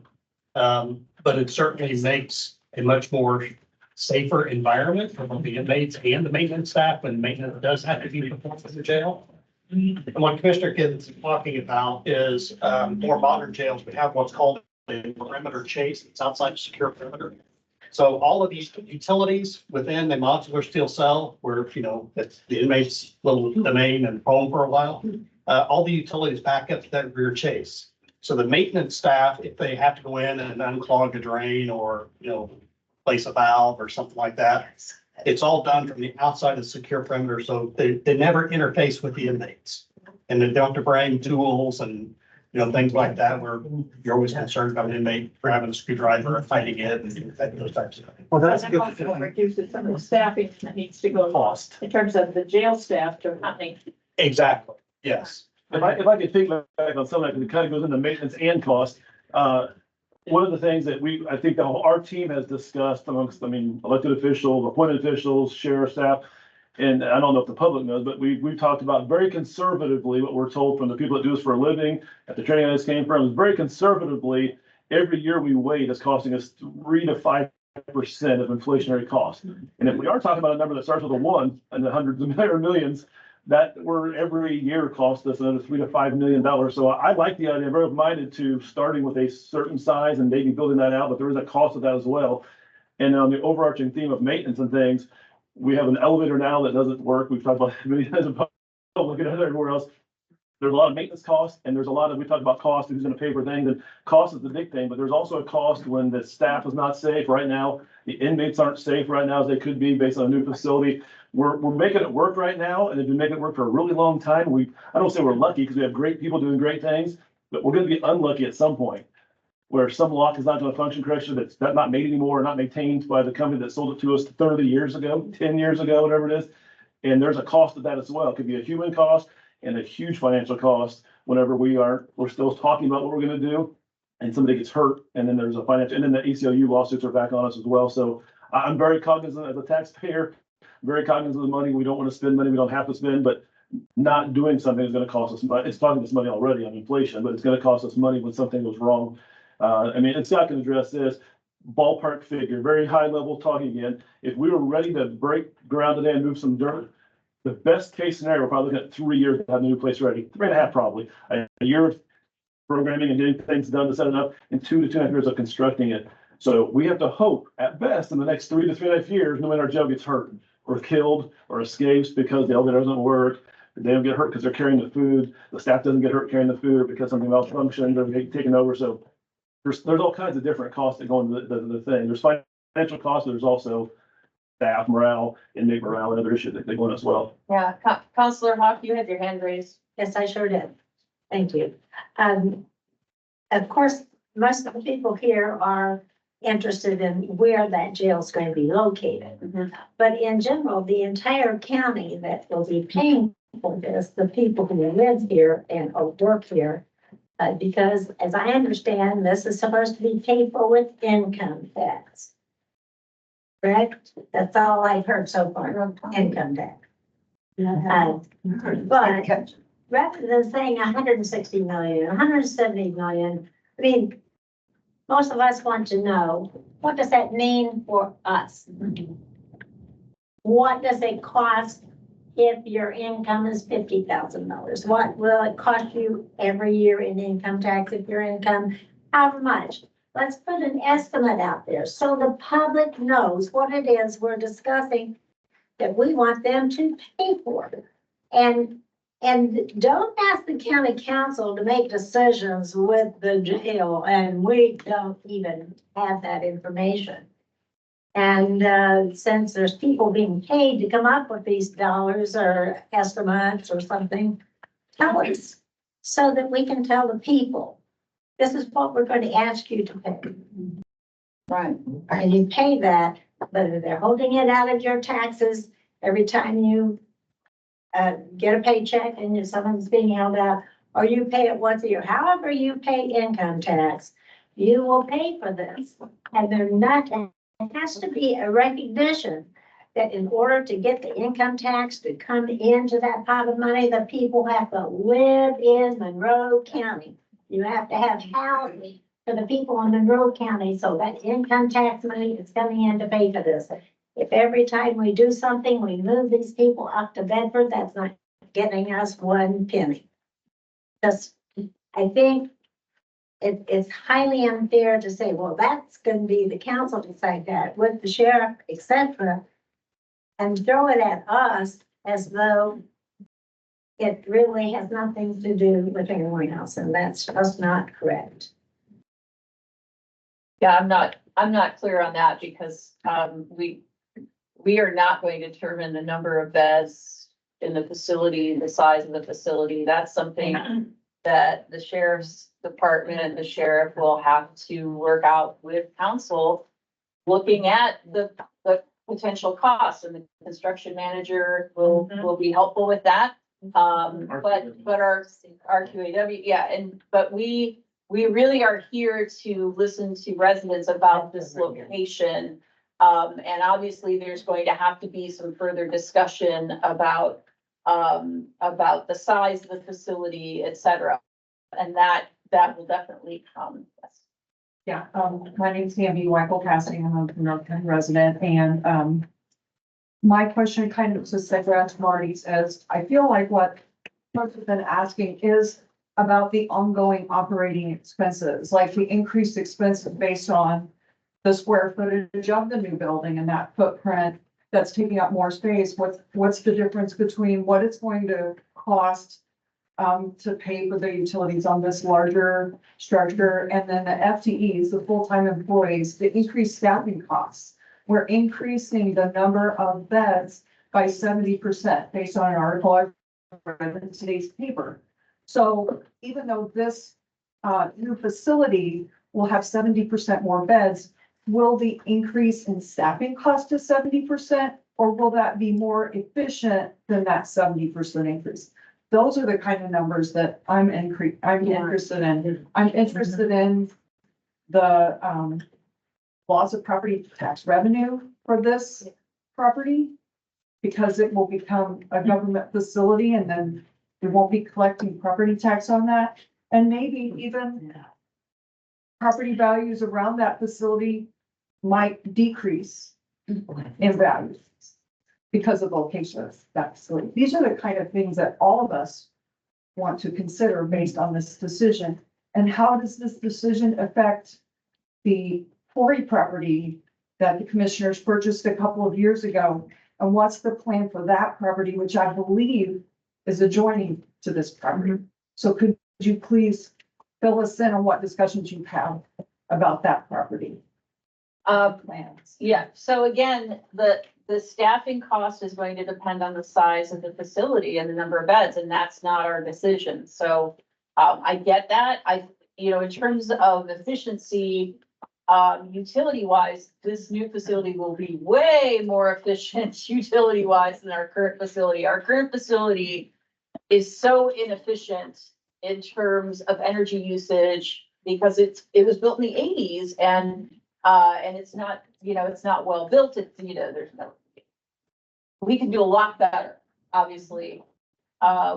but it certainly makes a much more safer environment for both the inmates and the maintenance staff when maintenance does have to be performed in the jail. And what Commissioner Gibbons is talking about is more modern jails. We have what's called a perimeter chase. It's outside a secure perimeter. So all of these utilities within the modular steel cell where, it's the inmate's little domain and home for a while, all the utilities back up to that rear chase. So the maintenance staff, if they have to go in and unclog a drain or, place a valve or something like that, it's all done from the outside of the secure perimeter. So they never interface with the inmates. And they don't have to bring tools and, things like that, where you're always concerned about an inmate grabbing a screwdriver and fighting it and those types of things. Well, that's And good. also reduces some of the staffing that needs to go Cost. in terms of the jail staff to hunting. Exactly. Yes. If I could think back on some of that, because it kind of goes into maintenance and cost. One of the things that I think that our team has discussed amongst, elected officials, appointed officials, sheriff staff, and I don't know if the public knows, but we've talked about very conservatively what we're told from the people that do this for a living at the training I just came from, is very conservatively, every year we wait is costing us 3 to 5% of inflationary costs. And if we are talking about a number that starts with a 1 and the hundreds of millions, that we're every year costs us another $3 to $5 million. So I like the idea, I'm very minded to starting with a certain size and maybe building that out, but there is a cost of that as well. And on the overarching theme of maintenance and things, we have an elevator now that doesn't work. We've talked about it many times in public and everywhere else. There's a lot of maintenance costs and there's a lot of, we talked about cost, who's going to pay for things, and cost is the big thing, but there's also a cost when the staff is not safe right now. The inmates aren't safe right now as they could be based on a new facility. We're making it work right now, and if we make it work for a really long time, I don't say we're lucky because we have great people doing great things, but we're going to be unlucky at some point where some lock is not going to function correctly, that's not made anymore, or not maintained by the company that sold it to us 30 years ago, 10 years ago, whatever it is. And there's a cost of that as well. It could be a human cost and a huge financial cost whenever we're still talking about what we're going to do and somebody gets hurt, and then there's a financial, and then the ACLU lawsuits are back on us as well. So I'm very cognizant as a taxpayer, very cognizant of the money. We don't want to spend money we don't have to spend, but not doing something is going to cost us money. It's costing us money already on inflation, but it's going to cost us money when something goes wrong. And Scott can address this ballpark figure, very high level talking again. If we were ready to break ground today and move some dirt, the best case scenario, we're probably looking at 3 years to have the new place ready, 3.5 probably. A year of programming and getting things done to set it up, and 2 to 2.5 years of constructing it. So we have to hope at best in the next 3 to 3.5 years, no matter our jail gets hurt or killed or escapes because the elevator doesn't work. They don't get hurt because they're carrying the food. The staff doesn't get hurt carrying the food or because something malfunctioned or taken over. So there's all kinds of different costs that go into the thing. There's financial costs, but there's also staff morale, inmate morale, and other issues that go in as well. Yeah, Counselor Hawk, you had your hand raised. Yes, I sure did. Thank you. Of course, most of the people here are interested in where that jail is going to be located. But in general, the entire county that will be paying for this, the people who live here and work here, Because as I understand, this is supposed to be paid for with income tax. Correct? That's all I've heard so far, income tax. But rather than saying 160 million, 170 million, I mean, most of us want to know, what does that mean for us? What does it cost if your income is $50,000? What will it cost you every year in income tax if your income, however much? Let's put an estimate out there so the public knows what it is we're discussing that we want them to pay for. And don't ask the county council to make decisions with the jail, and we don't even have that information. And since there's people being paid to come up with these dollars or estimates or something, tell us so that we can tell the people, this is what we're going to ask you to pay. Right. And you pay that, whether they're holding it out of your taxes every time you get a paycheck and someone's being held out, or you pay it once a year, however you pay income tax, you will pay for this. And they're not, it has to be a recognition that in order to get the income tax to come into that pot of money, the people have to live in Monroe County. You have to have housing for the people in Monroe County, so that income tax money is coming in to pay for this. If every time we do something, we move these people up to Bedford, that's not getting us one penny. Just, I think it's highly unfair to say, well, that's going to be the council decide that with the sheriff, etc., and throw it at us as though it really has nothing to do with anyone else, and that's just not correct. Yeah, I'm not clear on that because, we are not going to determine the number of beds in the facility, the size of the facility. That's something that the sheriff's department and the sheriff will have to work out with council, looking at the potential costs, and the construction manager will be helpful with that. But our QAW, but we really are here to listen to residents about this location. And obviously there's going to have to be some further discussion about the size of the facility, et cetera. And that will definitely come. Yeah, my name's Tammy Weichel Casting. I'm a North County resident, and my question kind of just segue to Marty's, as I feel like what folks have been asking is about the ongoing operating expenses, like the increased expenses based on the square footage of the new building and that footprint that's taking up more space. What's the difference between what it's going to cost to pay for the utilities on this larger structure, and then the FTEs, the full-time employees, the increased staffing costs? We're increasing the number of beds by 70% based on an article I read in today's paper. So even though this new facility will have 70% more beds, will the increase in staffing cost to 70%, or will that be more efficient than that 70% increase? Those are the kind of numbers that I'm interested in. I'm interested in the loss of property tax revenue for this property, because it will become a government facility and then we won't be collecting property tax on that. And maybe even property values around that facility might decrease in value because of location of that facility. These are the kind of things that all of us want to consider based on this decision. And how does this decision affect the quarry property that the commissioners purchased a couple of years ago? And what's the plan for that property, which I believe is adjoining to this property? So could you please fill us in on what discussions you have about that property? Plans. Yeah, so again, the staffing cost is going to depend on the size of the facility and the number of beds, and that's not our decision. So I get that. In terms of efficiency, utility wise, this new facility will be way more efficient utility wise than our current facility. Our current facility is so inefficient in terms of energy usage because it was built in the eighties and it's not, it's not well built. It's, there's no, we can do a lot better, obviously,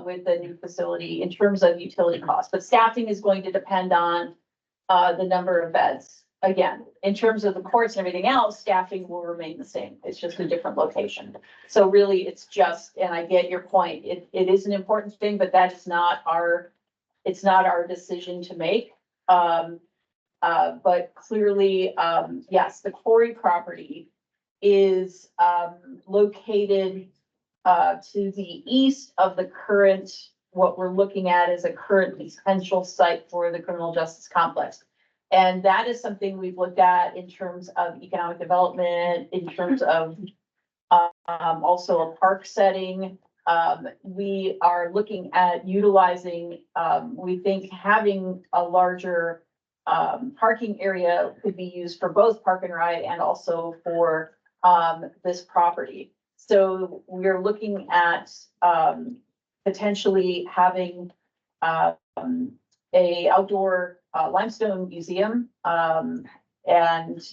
with the new facility in terms of utility costs, but staffing is going to depend on the number of beds. Again, in terms of the courts and everything else, staffing will remain the same. It's just a different location. So really, it's just, and I get your point, it is an important thing, but that is not it's not our decision to make. But clearly, yes, the quarry property is located to the east of the current, what we're looking at is a current potential site for the criminal justice complex. And that is something we've looked at in terms of economic development, in terms of also a park setting. We are looking at utilizing, we think having a larger parking area could be used for both park and ride and also for this property. So we're looking at potentially having a outdoor limestone museum, and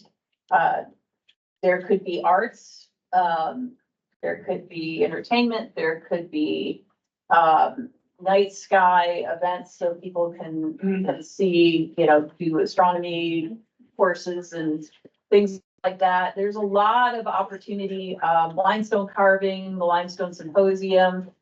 there could be arts, there could be entertainment, there could be night sky events so people can see, do astronomy courses and things like that. There's a lot of opportunity, limestone carving, the limestone symposium,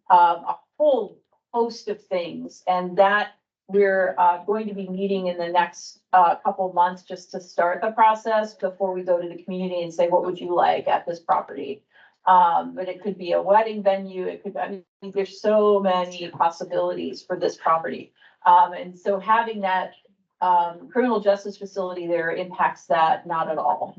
a whole host of things, and that we're going to be meeting in the next couple of months just to start the process before we go to the community and say, what would you like at this property? But it could be a wedding venue. It could, I mean, there's so many possibilities for this property. And so having that criminal justice facility there impacts that not at all,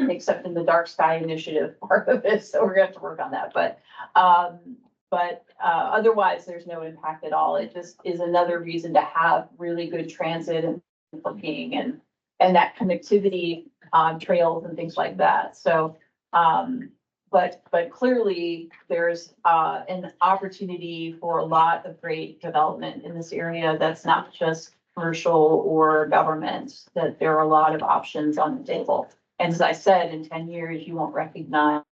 except in the dark sky initiative part of it. So we're gonna have to work on that. But otherwise, there's no impact at all. It just is another reason to have really good transit and parking and that connectivity on trails and things like that. So, but clearly there's an opportunity for a lot of great development in this area. That's not just commercial or government, that there are a lot of options on the table. And as I said, in 10 years, you won't recognize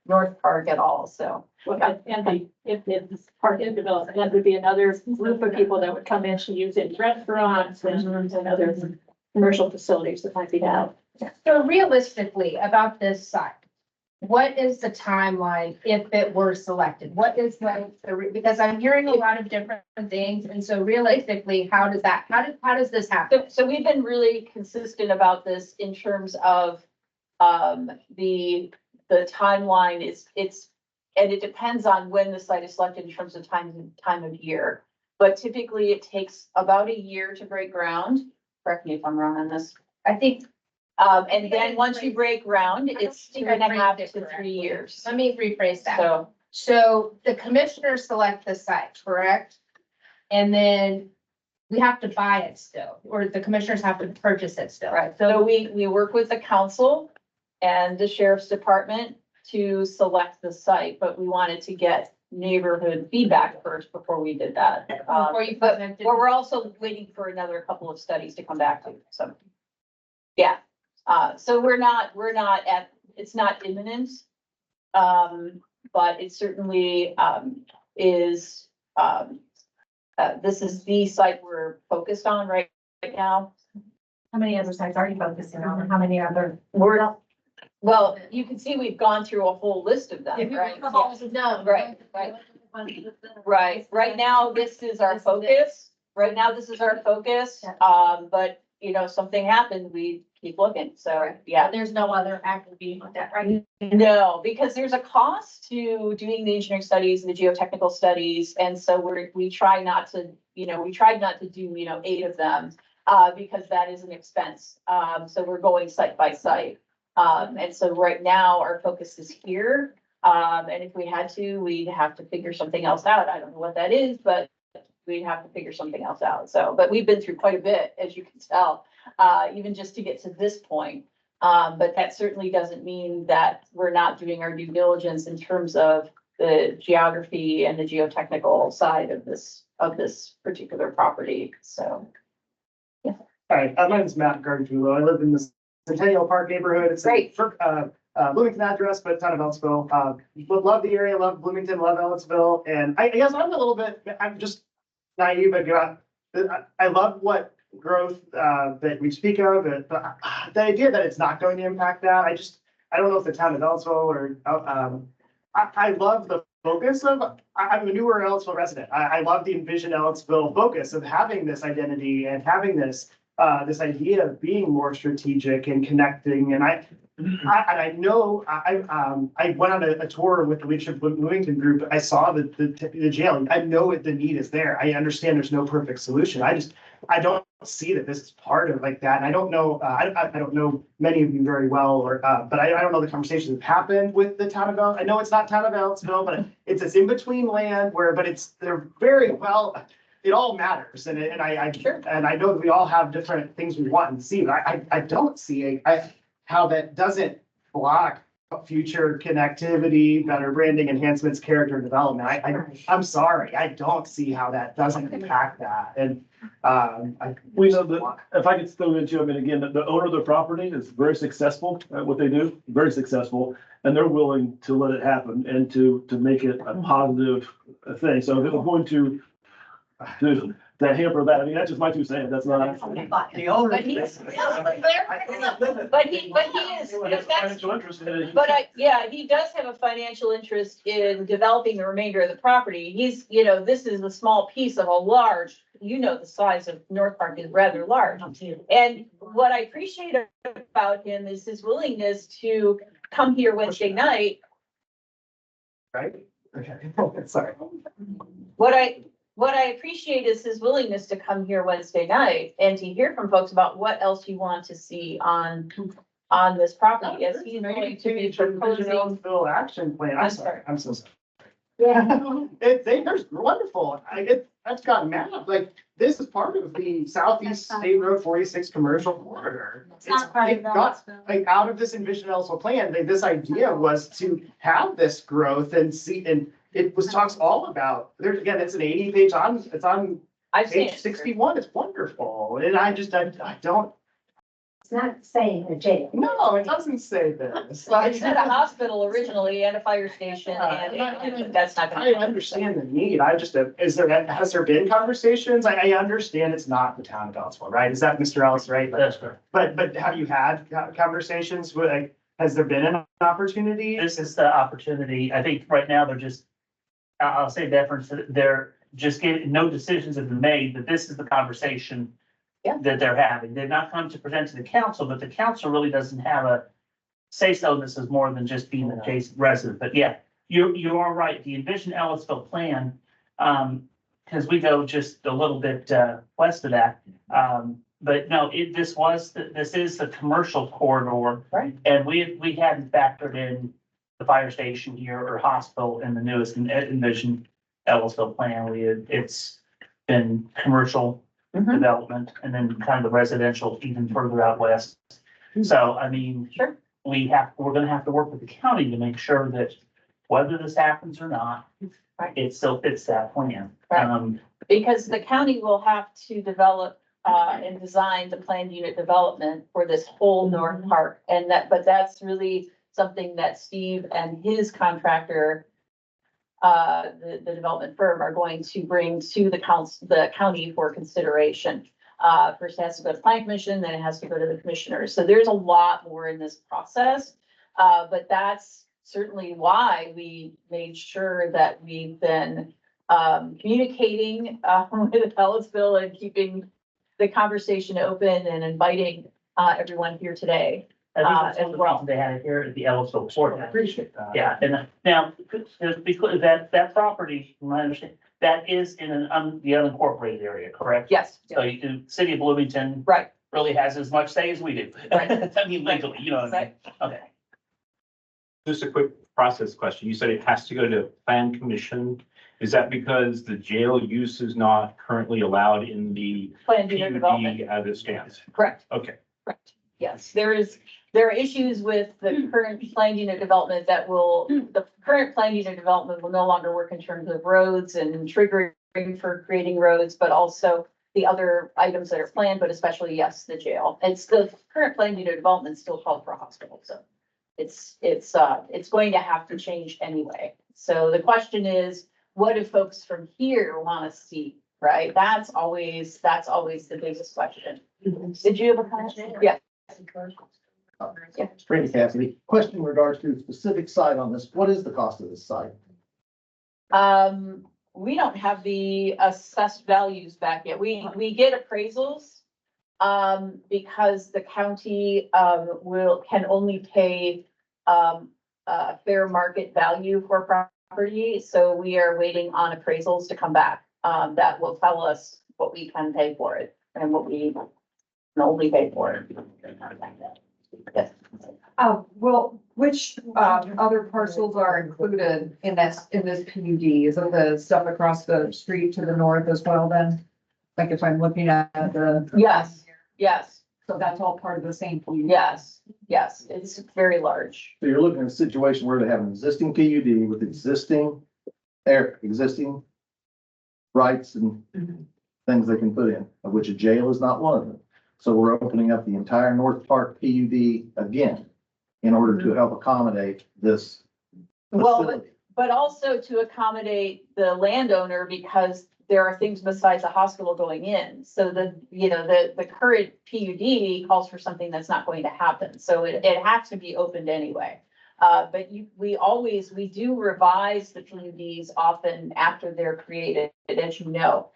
North Park at all. So. And if this park is developed, that would be another group of people that would come in to use it, restaurants and other commercial facilities that might be now. So realistically, about this site, what is the timeline if it were selected? What is because I'm hearing a lot of different things, and so realistically, how does this happen? So we've been really consistent about this in terms of the timeline and it depends on when the site is selected in terms of time of year. But typically it takes about a year to break ground. Correct me if I'm wrong on this. I think. And then once you break ground, it's 2.5 to 3 years. Let me rephrase that. So, So the commissioners select the site, correct? And then we have to buy it still, or the commissioners have to purchase it still. right, so we work with the council and the sheriff's department to select the site, but we wanted to get neighborhood feedback first before we did that. Before you But presented. we're also waiting for another couple of studies to come back to, so. Yeah, so we're not it's not imminent. But it certainly is, this is the site we're focused on right now. How many other sites are you focusing on? How many other? Well, you can see we've gone through a whole list of them, right? No. Right. Right. Right now, this is our focus. Right now, this is our focus. But something happened, we keep looking. So, yeah. There's no other active being looked at, right? No, because there's a cost to doing the engineering studies and the geotechnical studies. And so we try not to, we tried not to do, 8 of them, because that is an expense. So we're going site by site. And so right now our focus is here. And if we had to, we'd have to figure something else out. I don't know what that is, but we'd have to figure something else out. So, but we've been through quite a bit, as you can tell, even just to get to this point. But that certainly doesn't mean that we're not doing our due diligence in terms of the geography and the geotechnical side of this particular property, so. Hi, my name is Matt Gargiulo. I live in the Centennial Park neighborhood. It's Great. Bloomington address, but town of Ellisville. Love the area, love Bloomington, love Ellisville. And I guess I'm just naive, but I love what growth that we speak of. The idea that it's not going to impact that, I don't know if the town of Ellisville or, I love the focus of, I'm a newer Ellisville resident. I love the Envision Ellisville focus of having this identity and having this idea of being more strategic and connecting. And I know, I went on a tour with the Leadership Bloomington group. I saw the jail. I know the need is there. I understand there's no perfect solution. I don't see that this is part of like that. And I don't know, I don't know many of you very well, but I don't know the conversations that have happened with the town of Ellisville. I know it's not town of Ellisville, but it's this in between land they're very well. It all matters, and I know that we all have different things we want and see, but I don't see how that doesn't block future connectivity, better branding, enhancements, character development. I'm sorry, I don't see how that doesn't impact that. And we know that, if I could throw into, I mean, again, the owner of the property is very successful at what they do, very successful, and they're willing to let it happen and to make it a positive thing. So if it was going to hamper that, I mean, that's just my 2 cents. That's not. The owner. But he is, he does have a financial interest in developing the remainder of the property. This is a small piece of a large, the size of North Park is rather large. And what I appreciate about him is his willingness to come here Wednesday night. Right? Okay, sorry. What I appreciate is his willingness to come here Wednesday night and to hear from folks about what else you want to see on this property, as he's going to be proposing. Ellisville action plan. I'm sorry. I'm so sorry. Yeah. There's wonderful. That's got mapped. Like, this is part of the Southeast State Road 46 commercial corridor. It's not part of Like, out of this Envision Ellisville plan, this idea was to have this growth and see, and it talks all about, it's an 80-page it's on page 61. It's wonderful. And I don't. It's not saying a jail. No, it doesn't say this. It said a hospital originally and a fire station, and that's not I gonna. understand the need. has there been conversations? I understand it's not the town of Ellisville, right? Is that Mr. Ellis, right? That's correct. But have you had conversations with, has there been an opportunity? This is the opportunity. I think right now I'll say deference, they're just getting, no decisions have been made, but this is the conversation that they're having. They've not come to present to the council, but the council really doesn't have a say-so. This is more than just being an adjacent resident. But yeah, you are right. The Envision Ellisville plan, because we go just a little bit west of that. But no, this is the commercial corridor. Right. And we hadn't factored in the fire station here or hospital in the newest Envision Ellisville plan. It's been commercial development and then kind of the residential even further out west. So, I mean, Sure. we're gonna have to work with the county to make sure that whether this happens or not, Right. it still fits that plan. Right. Because the county will have to develop and design the planned unit development for this whole North Park. But that's really something that Steve and his contractor, the development firm, are going to bring to the county for consideration. First it has to go to the planning commission, then it has to go to the commissioners. So there's a lot more in this process. But that's certainly why we made sure that we've been communicating with Ellisville and keeping the conversation open and inviting everyone here today. I think that's one of the reasons they had it here at the Ellisville Port. I appreciate that. Yeah, and now, because that property, from my understanding, that is in the unincorporated area, correct? Yes. So the city of Bloomington Right. really has as much say as we do. Right. I mean, legally, you know what I mean? Okay. Just a quick process question. You said it has to go to plan commission. Is that because the jail use is not currently allowed in the Planned unit development. PUD as it stands? Correct. Okay. Correct. Yes, there is, there are issues with the current planned unit development the current planned unit development will no longer work in terms of roads and triggering for creating roads, but also the other items that are planned, but especially, yes, the jail. It's the current planned unit development still called for a hospital, so it's going to have to change anyway. So the question is, what do folks from here want to see, right? That's always the biggest question. Did you have a comment? Yeah. Randy Cassidy, question in regards to specific site on this. What is the cost of this site? We don't have the assessed values back yet. We get appraisals, because the county, can only pay, a fair market value for property. So we are waiting on appraisals to come back, that will tell us what we can pay for it and what we can only pay for it. Yes. Well, which, other parcels are included in this PUD? Is it the stuff across the street to the north as well then? Like if I'm looking at the. Yes. So that's all part of the same PUD? Yes, it's very large. So you're looking at a situation where they have an existing PUD with existing rights and things they can put in, of which a jail is not one of them. So we're opening up the entire North Park PUD again in order to help accommodate this Well, facility. but also to accommodate the landowner, because there are things besides a hospital going in. So the current PUD calls for something that's not going to happen. So it has to be opened anyway. But we do revise the PUDs often after they're created, as you know.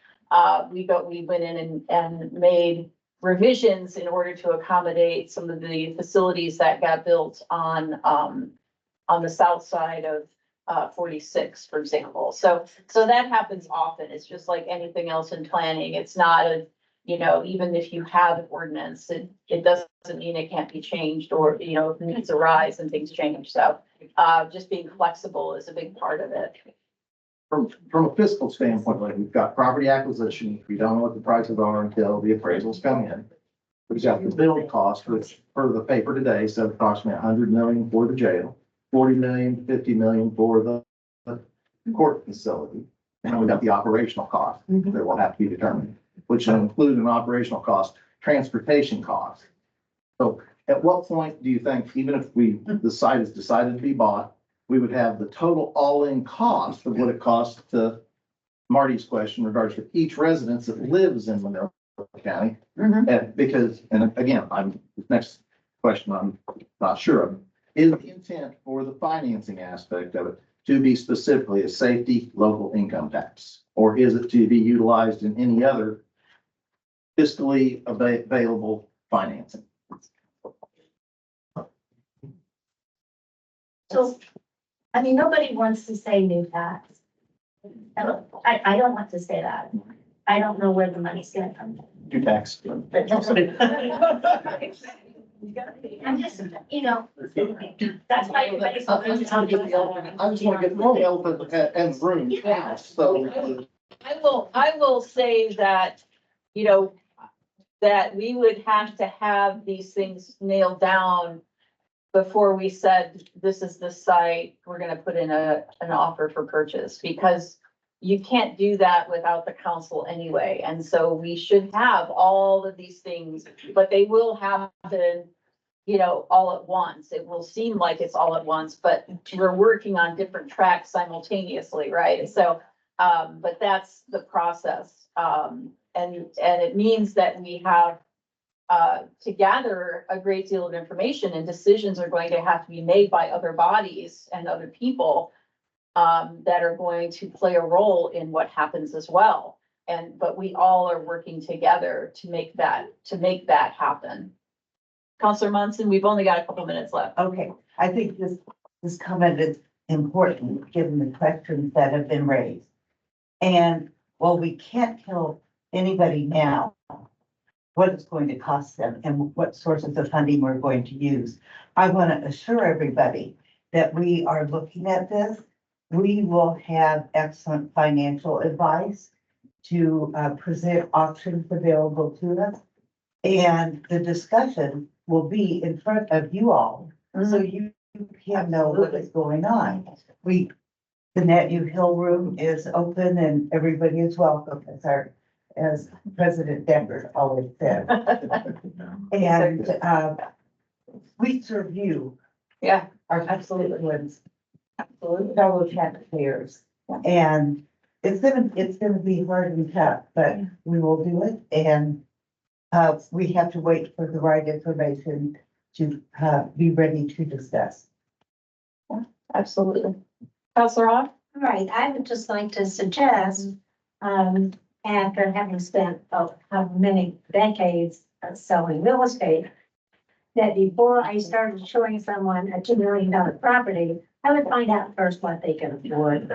We went in and made revisions in order to accommodate some of the facilities that got built on the south side of 46, for example. So that happens often. It's just like anything else in planning. It's not even if you have an ordinance, it doesn't mean it can't be changed, or, if needs arise and things change. So just being flexible is a big part of it. From a fiscal standpoint, like we've got property acquisition, we don't know what the prices are until the appraisals come in. We've got the build cost, which for the paper today said approximately 100 million for the jail, 40 million, 50 million for the court facility. And we got the operational cost that will have to be determined, which will include an operational cost, transportation cost. So at what point do you think, even if the site is decided to be bought, we would have the total all-in cost of what it costs to Marty's question in regards to each residence that lives in Monroe County? And again, next question I'm not sure of, is the intent for the financing aspect of it to be specifically a safety local income tax? Or is it to be utilized in any other fiscally available financing? So, nobody wants to say new tax. I don't want to say that. I don't know where the money's gonna come from. New tax. I'm just, that's why everybody's. I just want to get the elephant and the room passed, so. I will say that, that we would have to have these things nailed down before we said, this is the site, we're gonna put in an offer for purchase, because you can't do that without the council anyway. And so we should have all of these things, but they will happen, all at once. It will seem like it's all at once, but we're working on different tracks simultaneously, right? So, but that's the process. And it means that we have to gather a great deal of information, and decisions are going to have to be made by other bodies and other people that are going to play a role in what happens as well. But we all are working together to make that happen. Counselor Munson, we've only got a couple minutes left. Okay, I think this comment is important, given the questions that have been raised. And while we can't tell anybody now what it's going to cost them and what sources of funding we're going to use, I want to assure everybody that we are looking at this. We will have excellent financial advice to present options available to us. And the discussion will be in front of you all, so you can know what is going on. The NetU Hill Room is open and everybody is welcome, as President Decker always said. And, we serve you. Yeah. Our constituents, fellow taxpayers. And it's gonna be hard and tough, but we will do it. And, we have to wait for the right information to, be ready to discuss. Absolutely. Counselor Hawk? Right, I would just like to suggest, after having spent how many decades selling real estate, that before I started showing someone a $2 million property, I would find out first what they can afford.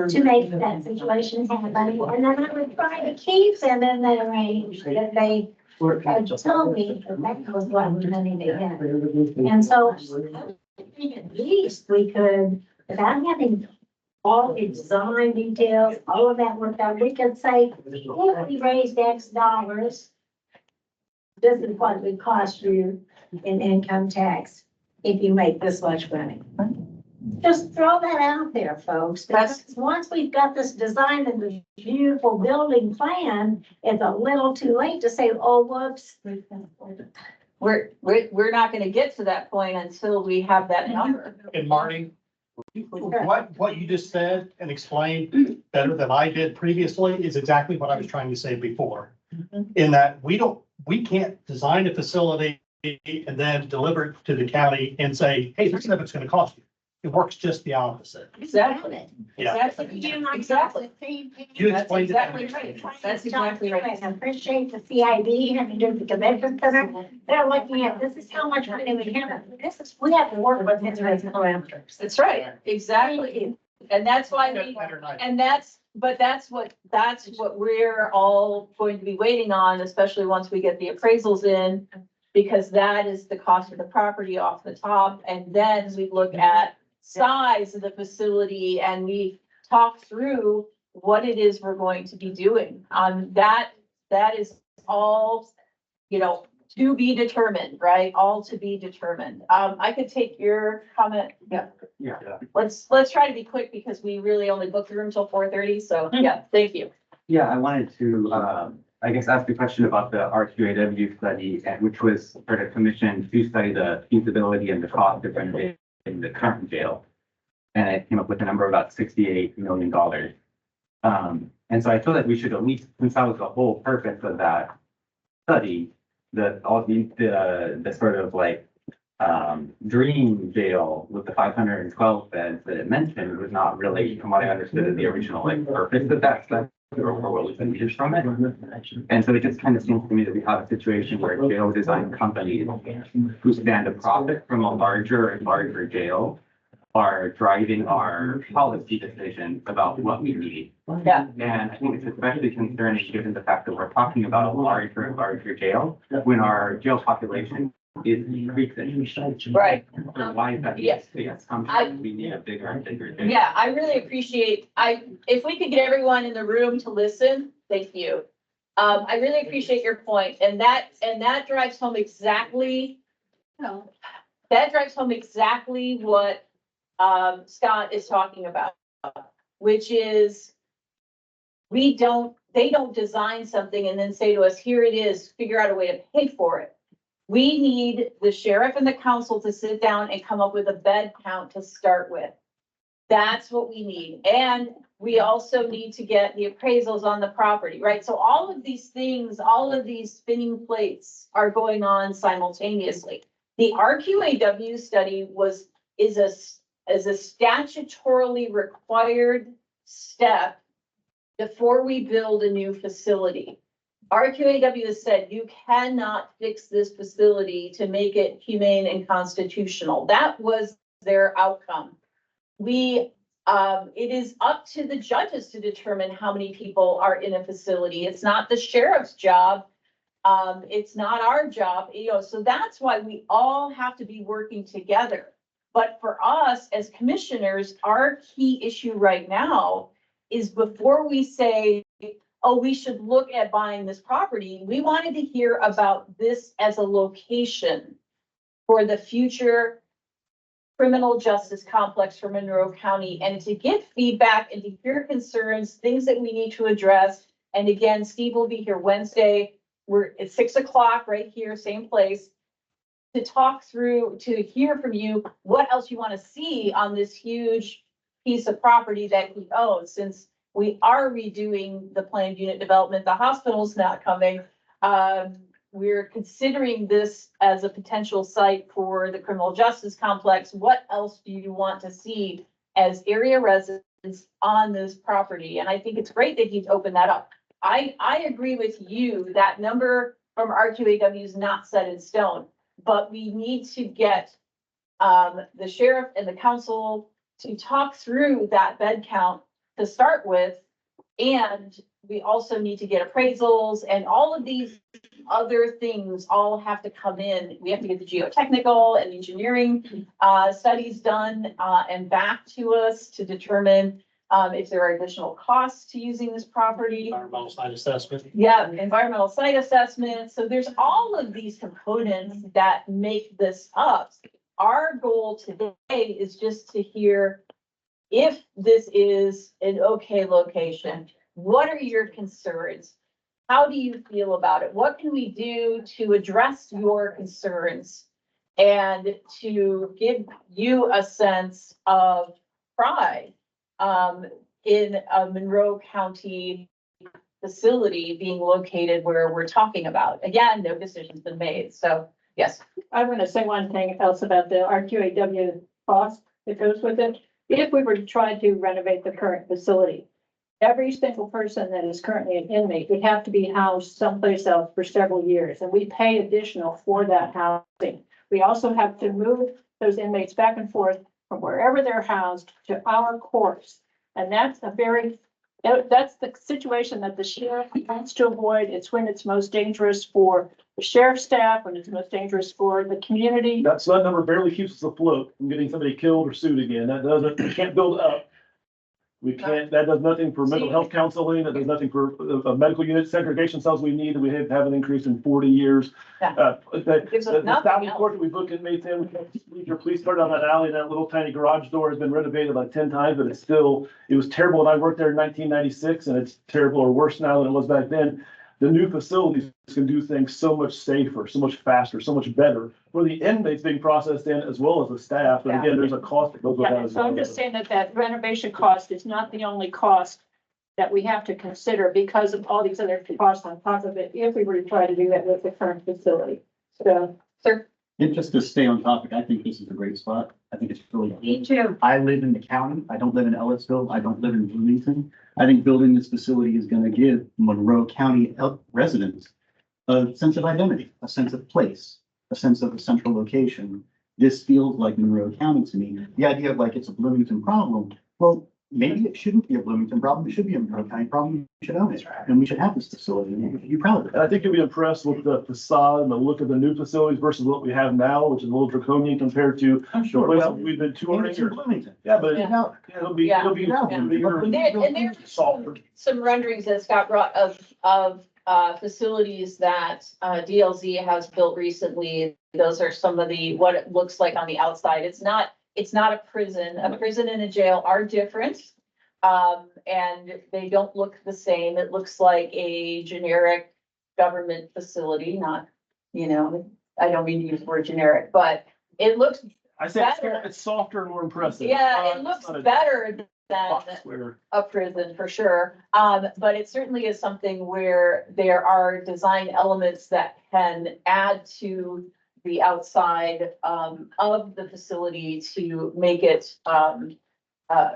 To make that situation happen, and then I would try to keep them in that range that they had told me that was what money they had. And so I think at least we could, without having all the design details, all of that worked out, we could say, if we raised X dollars, this is what it would cost you in income tax if you make this much money. Just throw that out there, folks, because once we've got this design and this beautiful building plan, it's a little too late to say, oh, whoops. We're not gonna get to that point until we have that number. And Marty, what you just said and explained better than I did previously is exactly what I was trying to say before. In that we can't design a facility and then deliver it to the county and say, hey, this is what it's gonna cost you. It works just the opposite. Exactly. Yeah. Exactly. Exactly. You explained it. Exactly right. That's exactly right. I appreciate the CID having to do the convention center. They're looking at, this is how much money we have. We have to work with these parameters. That's right. Exactly. And that's why that's what we're all going to be waiting on, especially once we get the appraisals in. Because that is the cost of the property off the top, and then we look at size of the facility and we talk through what it is we're going to be doing. That is all, to be determined, right? All to be determined. I could take your comment. Yeah. Yeah. Let's try to be quick because we really only booked the room till 4:30. So yeah, thank you. Yeah, I wanted to, I guess, ask a question about the RQAW study, which was for the commission to study the feasibility and the cost of renovating the current jail. And it came up with a number of about $68 million. And so I feel like we should at least, since that was the whole purpose of that study, the sort of like dream jail with the 512 beds that it mentioned was not really, from what I understood, the original purpose of that study. Or what was needed from it. And so it just kind of seems to me that we have a situation where jail design companies who stand to profit from a larger and larger jail are driving our policy decisions about what we need. Yeah. And I think it's especially concerning given the fact that we're talking about a larger and larger jail when our jail population is increasing. Right. So why is that? Yes. We need a bigger and bigger jail. Yeah, I really appreciate, if we could get everyone in the room to listen, thank you. I really appreciate your point, and that drives home exactly what Scott is talking about, which is they don't design something and then say to us, here it is, figure out a way to pay for it. We need the sheriff and the council to sit down and come up with a bed count to start with. That's what we need. And we also need to get the appraisals on the property, right? So all of these things, all of these spinning plates are going on simultaneously. The RQAW study is a statutorily required step before we build a new facility. RQAW has said you cannot fix this facility to make it humane and constitutional. That was their outcome. It is up to the judges to determine how many people are in a facility. It's not the sheriff's job. It's not our job, so that's why we all have to be working together. But for us as commissioners, our key issue right now is before we say, oh, we should look at buying this property. We wanted to hear about this as a location for the future criminal justice complex for Monroe County, and to get feedback and to hear concerns, things that we need to address. And again, Steve will be here Wednesday. We're at 6 o'clock right here, same place, to talk through, to hear from you what else you want to see on this huge piece of property that he owns. Since we are redoing the planned unit development, the hospital's not coming. We're considering this as a potential site for the criminal justice complex. What else do you want to see as area residents on this property? And I think it's great that he's opened that up. I agree with you, that number from RQAW is not set in stone, but we need to get the sheriff and the council to talk through that bed count to start with. And we also need to get appraisals, and all of these other things all have to come in. We have to get the geotechnical and engineering studies done and back to us to determine if there are additional costs to using this property. Environmental site assessment. Yeah, environmental site assessment. So there's all of these components that make this up. Our goal today is just to hear if this is an okay location. What are your concerns? How do you feel about it? What can we do to address your concerns and to give you a sense of pride in a Monroe County facility being located where we're talking about? Again, no decision's been made. So yes. I want to say one thing else about the RQAW cost that goes with it. If we were to try to renovate the current facility, every single person that is currently an inmate would have to be housed someplace else for several years, and we pay additional for that housing. We also have to move those inmates back and forth from wherever they're housed to our courts. And that's the situation that the sheriff wants to avoid. It's when it's most dangerous for the sheriff's staff, when it's most dangerous for the community. That number barely keeps us afloat from getting somebody killed or sued again. That doesn't, we can't build up. We can't, that does nothing for mental health counseling, that does nothing for medical unit segregation cells we need, that we haven't increased in 40 years. The Sally Court that we book inmates in, your police started on that alley, that little tiny garage door has been renovated like 10 times, but it was terrible when I worked there in 1996, and it's terrible or worse now than it was back then. The new facilities can do things so much safer, so much faster, so much better for the inmates being processed in as well as the staff. But again, there's a cost that goes with that as So well. I'm just saying that renovation cost is not the only cost that we have to consider because of all these other costs on top of it, if we were to try to do that with the current facility. So, sir. And just to stay on topic, I think this is a great spot. I think it's really. Me too. I live in the county. I don't live in Ellisville. I don't live in Bloomington. I think building this facility is going to give Monroe County residents a sense of identity, a sense of place, a sense of a central location. This feels like Monroe County to me. The idea of like it's a Bloomington problem. Well, maybe it shouldn't be a Bloomington problem. It should be a Monroe County problem. We should own it, and we should have this facility. And we should be proud of it. And I think you'll be impressed with the facade and the look of the new facilities versus what we have now, which is a little draconian compared to I'm the sure. places Well, we've been touring. it's in Bloomington. Yeah, but Yeah. it'll be, Yeah. it'll be. And there's some renderings that Scott brought of facilities that DLZ has built recently. Those are some of what it looks like on the outside. It's not a prison. A prison and a jail are different. And they don't look the same. It looks like a generic government facility, not, I don't mean to use the word generic, but it looks I say it's softer and more impressive. Yeah, it looks better than Where a prison for sure. But it certainly is something where there are design elements that can add to the outside of the facility to make it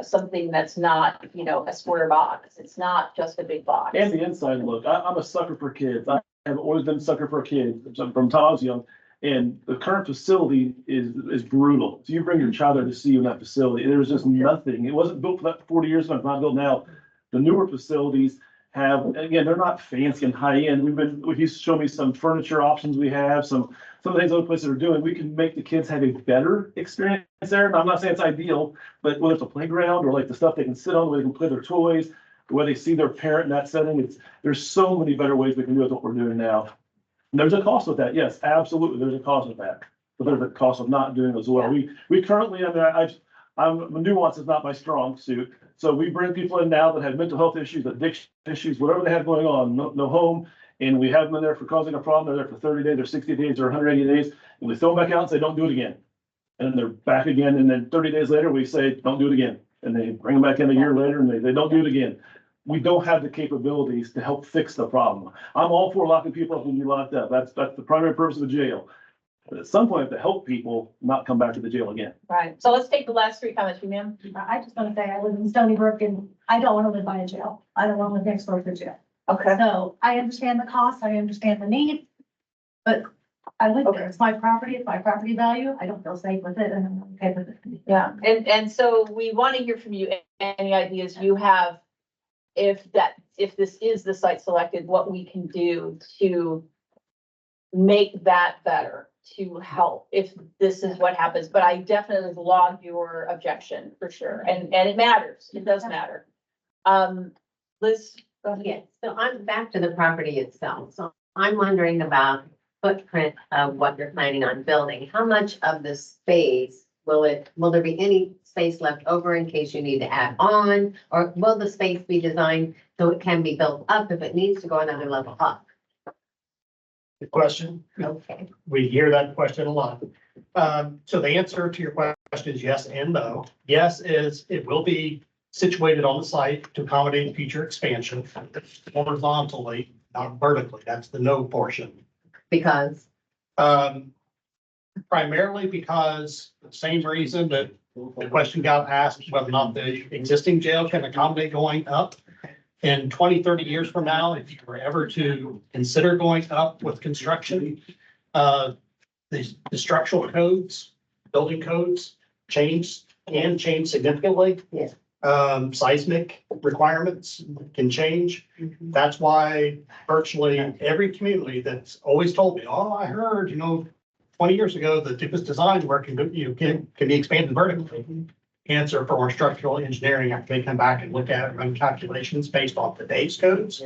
something that's not, a square box. It's not just a big box. And the inside look. I'm a sucker for kids. I have always been a sucker for kids from till I was young. And the current facility is brutal. So you bring your child there to see you in that facility. There's just nothing. It wasn't built for that 40 years ago. It's not built now. The newer facilities have, again, they're not fancy and high end. He's shown me some furniture options we have, some of the things other places are doing. We can make the kids have a better experience there. And I'm not saying it's ideal, but whether it's a playground or like the stuff they can sit on, where they can play their toys, the way they see their parent in that setting. There's so many better ways we can do it than what we're doing now. And there's a cost with that. Yes, absolutely. There's a cost with that. But there's a cost of not doing it as well. We currently, nuance is not my strong suit. So we bring people in now that have mental health issues, addiction issues, whatever they have going on, no home. And we have them in there for causing a problem. They're there for 30 days or 60 days or 180 days. And we throw them back out and say, don't do it again. And they're back again. And then 30 days later, we say, don't do it again. And they bring them back in a year later and they don't do it again. We don't have the capabilities to help fix the problem. I'm all for locking people up and be locked up. That's the primary purpose of a jail. But at some point, to help people not come back to the jail again. Right. So let's take the last three comments, ma'am. I just want to say I live in Stony Brook and I don't want to live by a jail. I don't want to live next door to a jail. Okay. So I understand the cost, I understand the need, but I live there. It's my property, it's my property value. I don't feel safe with it and I'm okay with it. Yeah, and so we want to hear from you, any ideas you have, if this is the site selected, what we can do to make that better, to help if this is what happens. But I definitely log your objection for sure, and it matters, it does matter. Liz? Go ahead. Yes, so I'm back to the property itself. So I'm wondering about footprint of what you're planning on building. How much of the space will there be any space left over in case you need to add on? Or will the space be designed so it can be built up if it needs to go another level up? Good question. Okay. We hear that question a lot. So the answer to your question is yes and no. Yes is it will be situated on the site to accommodate future expansion horizontally, not vertically. That's the no portion. Because? Primarily because the same reason that the question got asked whether or not the existing jail can accommodate going up. In 20, 30 years from now, if you were ever to consider going up with construction, the structural codes, building codes can change significantly. Yes. Seismic requirements can change. That's why virtually every community that's always told me, oh, I heard, 20 years ago, the deepest design work can be expanded vertically. Answer for our structural engineering, after they come back and look at it, run calculations based off today's codes,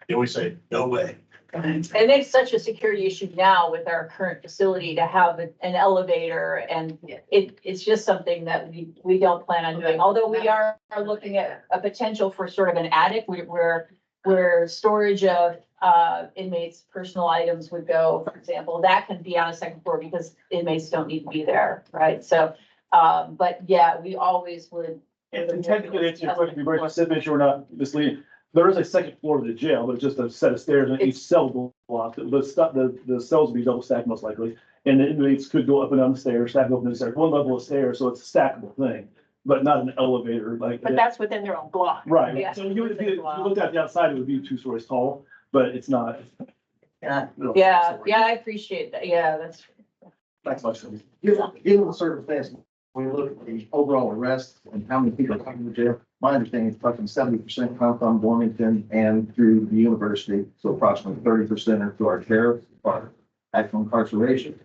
they always say, no way. And it's such a security issue now with our current facility to have an elevator, and it's just something that we don't plan on doing. Although we are looking at a potential for sort of an attic where storage of inmates' personal items would go, for example. That can be on a second floor because inmates don't need to be there, right? So, but yeah, we always would. And technically, it's your question, to be very specific, sure we're not misleading. There is a second floor of the jail, but it's just a set of stairs in each cell block. The cells will be double stacked most likely. And the inmates could go up and down the stairs, stack up the stairs, one level of stairs, so it's a stackable thing, but not an elevator like. But that's within their own block. Right, Yeah. so if you looked at the outside, it would be 2 stories tall, but it's not. Yeah, I appreciate that. Yeah, that's. That's much. Given the circumstance, when we look at the overall arrests and how many people are coming to jail, my understanding is approximately 70% come from Bloomington and through the university. So approximately 30% are through our sheriff's department, actual incarceration.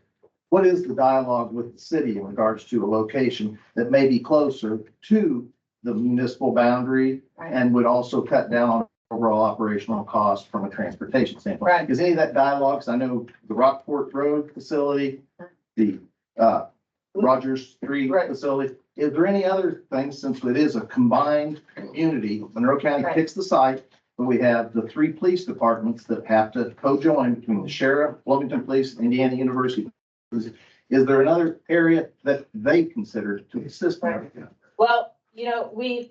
What is the dialogue with the city in regards to a location that may be closer to the municipal boundary and would also cut down on overall operational costs from a transportation standpoint? Right. Is any of that dialogue? 'Cause I know the Rockport Road facility, the Rogers Street facility. Is there any other things, since it is a combined community, Monroe County picks the site, but we have the 3 police departments that have to co-join between the sheriff, Bloomington Police, Indiana University. Is there another area that they consider to assist? Well, we've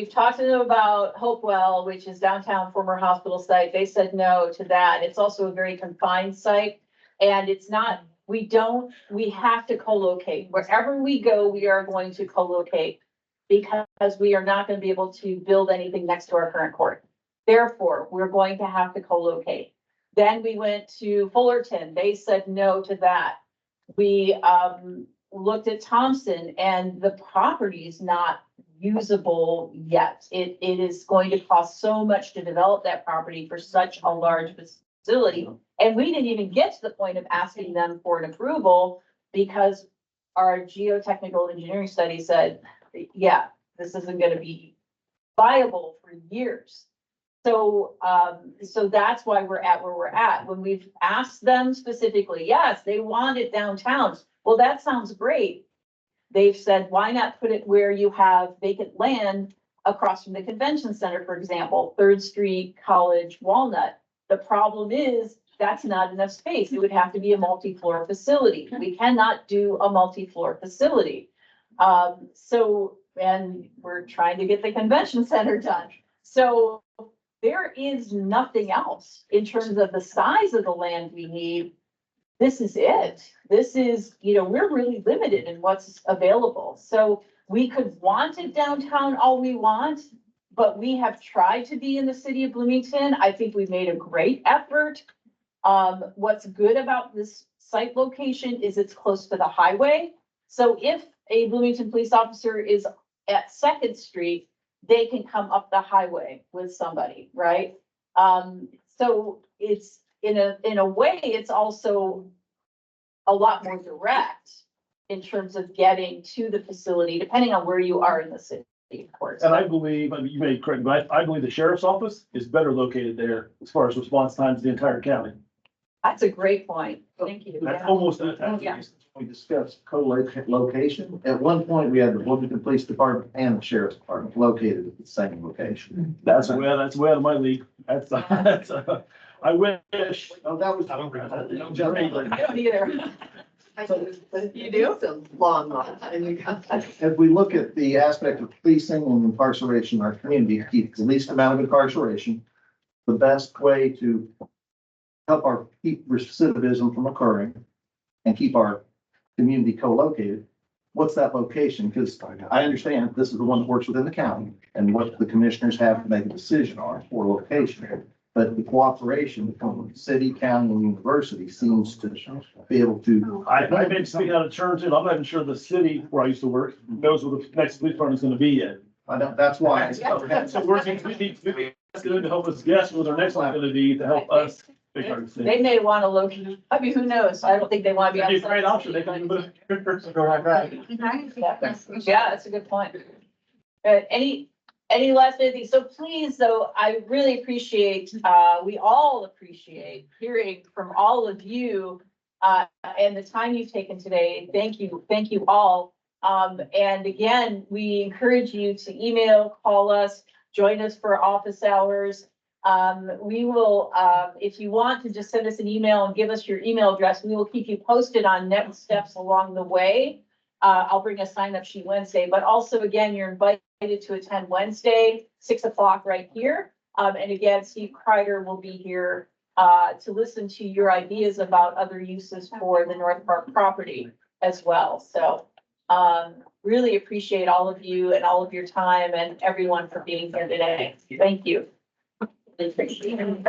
talked to them about Hopewell, which is downtown former hospital site. They said no to that. It's also a very confined site, and it's not. We have to co-locate. Wherever we go, we are going to co-locate because we are not going to be able to build anything next to our current court. Therefore, we're going to have to co-locate. Then we went to Fullerton. They said no to that. We looked at Thompson, and the property is not usable yet. It is going to cost so much to develop that property for such a large facility. And we didn't even get to the point of asking them for an approval because our geotechnical engineering study said, yeah, this isn't going to be viable for years. So, so that's why we're at where we're at. When we've asked them specifically, yes, they want it downtown. Well, that sounds great. They've said, why not put it where you have vacant land across from the convention center, for example, 3rd Street, College, Walnut. The problem is that's not enough space. It would have to be a multi-floor facility. We cannot do a multi-floor facility. So, and we're trying to get the convention center done. So there is nothing else in terms of the size of the land we need. This is it. This is, you know, we're really limited in what's available. So we could want it downtown all we want, but we have tried to be in the city of Bloomington. I think we've made a great effort. What's good about this site location is it's close to the highway. So if a Bloomington police officer is at 2nd Street, they can come up the highway with somebody, right? So it's in a way, it's also a lot more direct in terms of getting to the facility, depending on where you are in the city, of course. And I believe, I mean, you may correct, but I believe the sheriff's office is better located there as far as response times to the entire county. That's a great point. Thank you. That's almost that. Yeah. We discussed co-location. At one point, we had the Bloomington Police Department and the Sheriff's Department located at the same location. That's way out of my league. That's, I wish. Oh, that was. I don't I don't either. You do? It's a long one, and you got that. If we look at the aspect of policing and incarceration in our community, to keep the least amount of incarceration, the best way to help keep recidivism from occurring and keep our community co-located, what's that location? Because I understand this is the one that works within the county and what the commissioners have to make a decision on for location. But the cooperation between city, county, and university seems to be able to. I've been speaking out of turn too. I'm not even sure the city where I used to work knows where the next police department is gonna be yet. I don't, that's why. So we need ask them to help us guess where their next one's gonna be to help us pick our decision. They may want to locate, I mean, who knows? I don't think they want to be. That'd be a great outside the option. city. They can go right back. Yeah, that's a good point. Any last anything? So please, though, I really appreciate, we all appreciate hearing from all of you, and the time you've taken today. Thank you all. And again, we encourage you to email, call us, join us for office hours. We will, if you want to just send us an email and give us your email address, we will keep you posted on next steps along the way. I'll bring a sign up sheet Wednesday, but also again, you're invited to attend Wednesday, 6 o'clock right here. And again, Steve Kreider will be here, to listen to your ideas about other uses for the North Park property as well. So, really appreciate all of you and all of your time and everyone for being here today. Thank you. Appreciate it.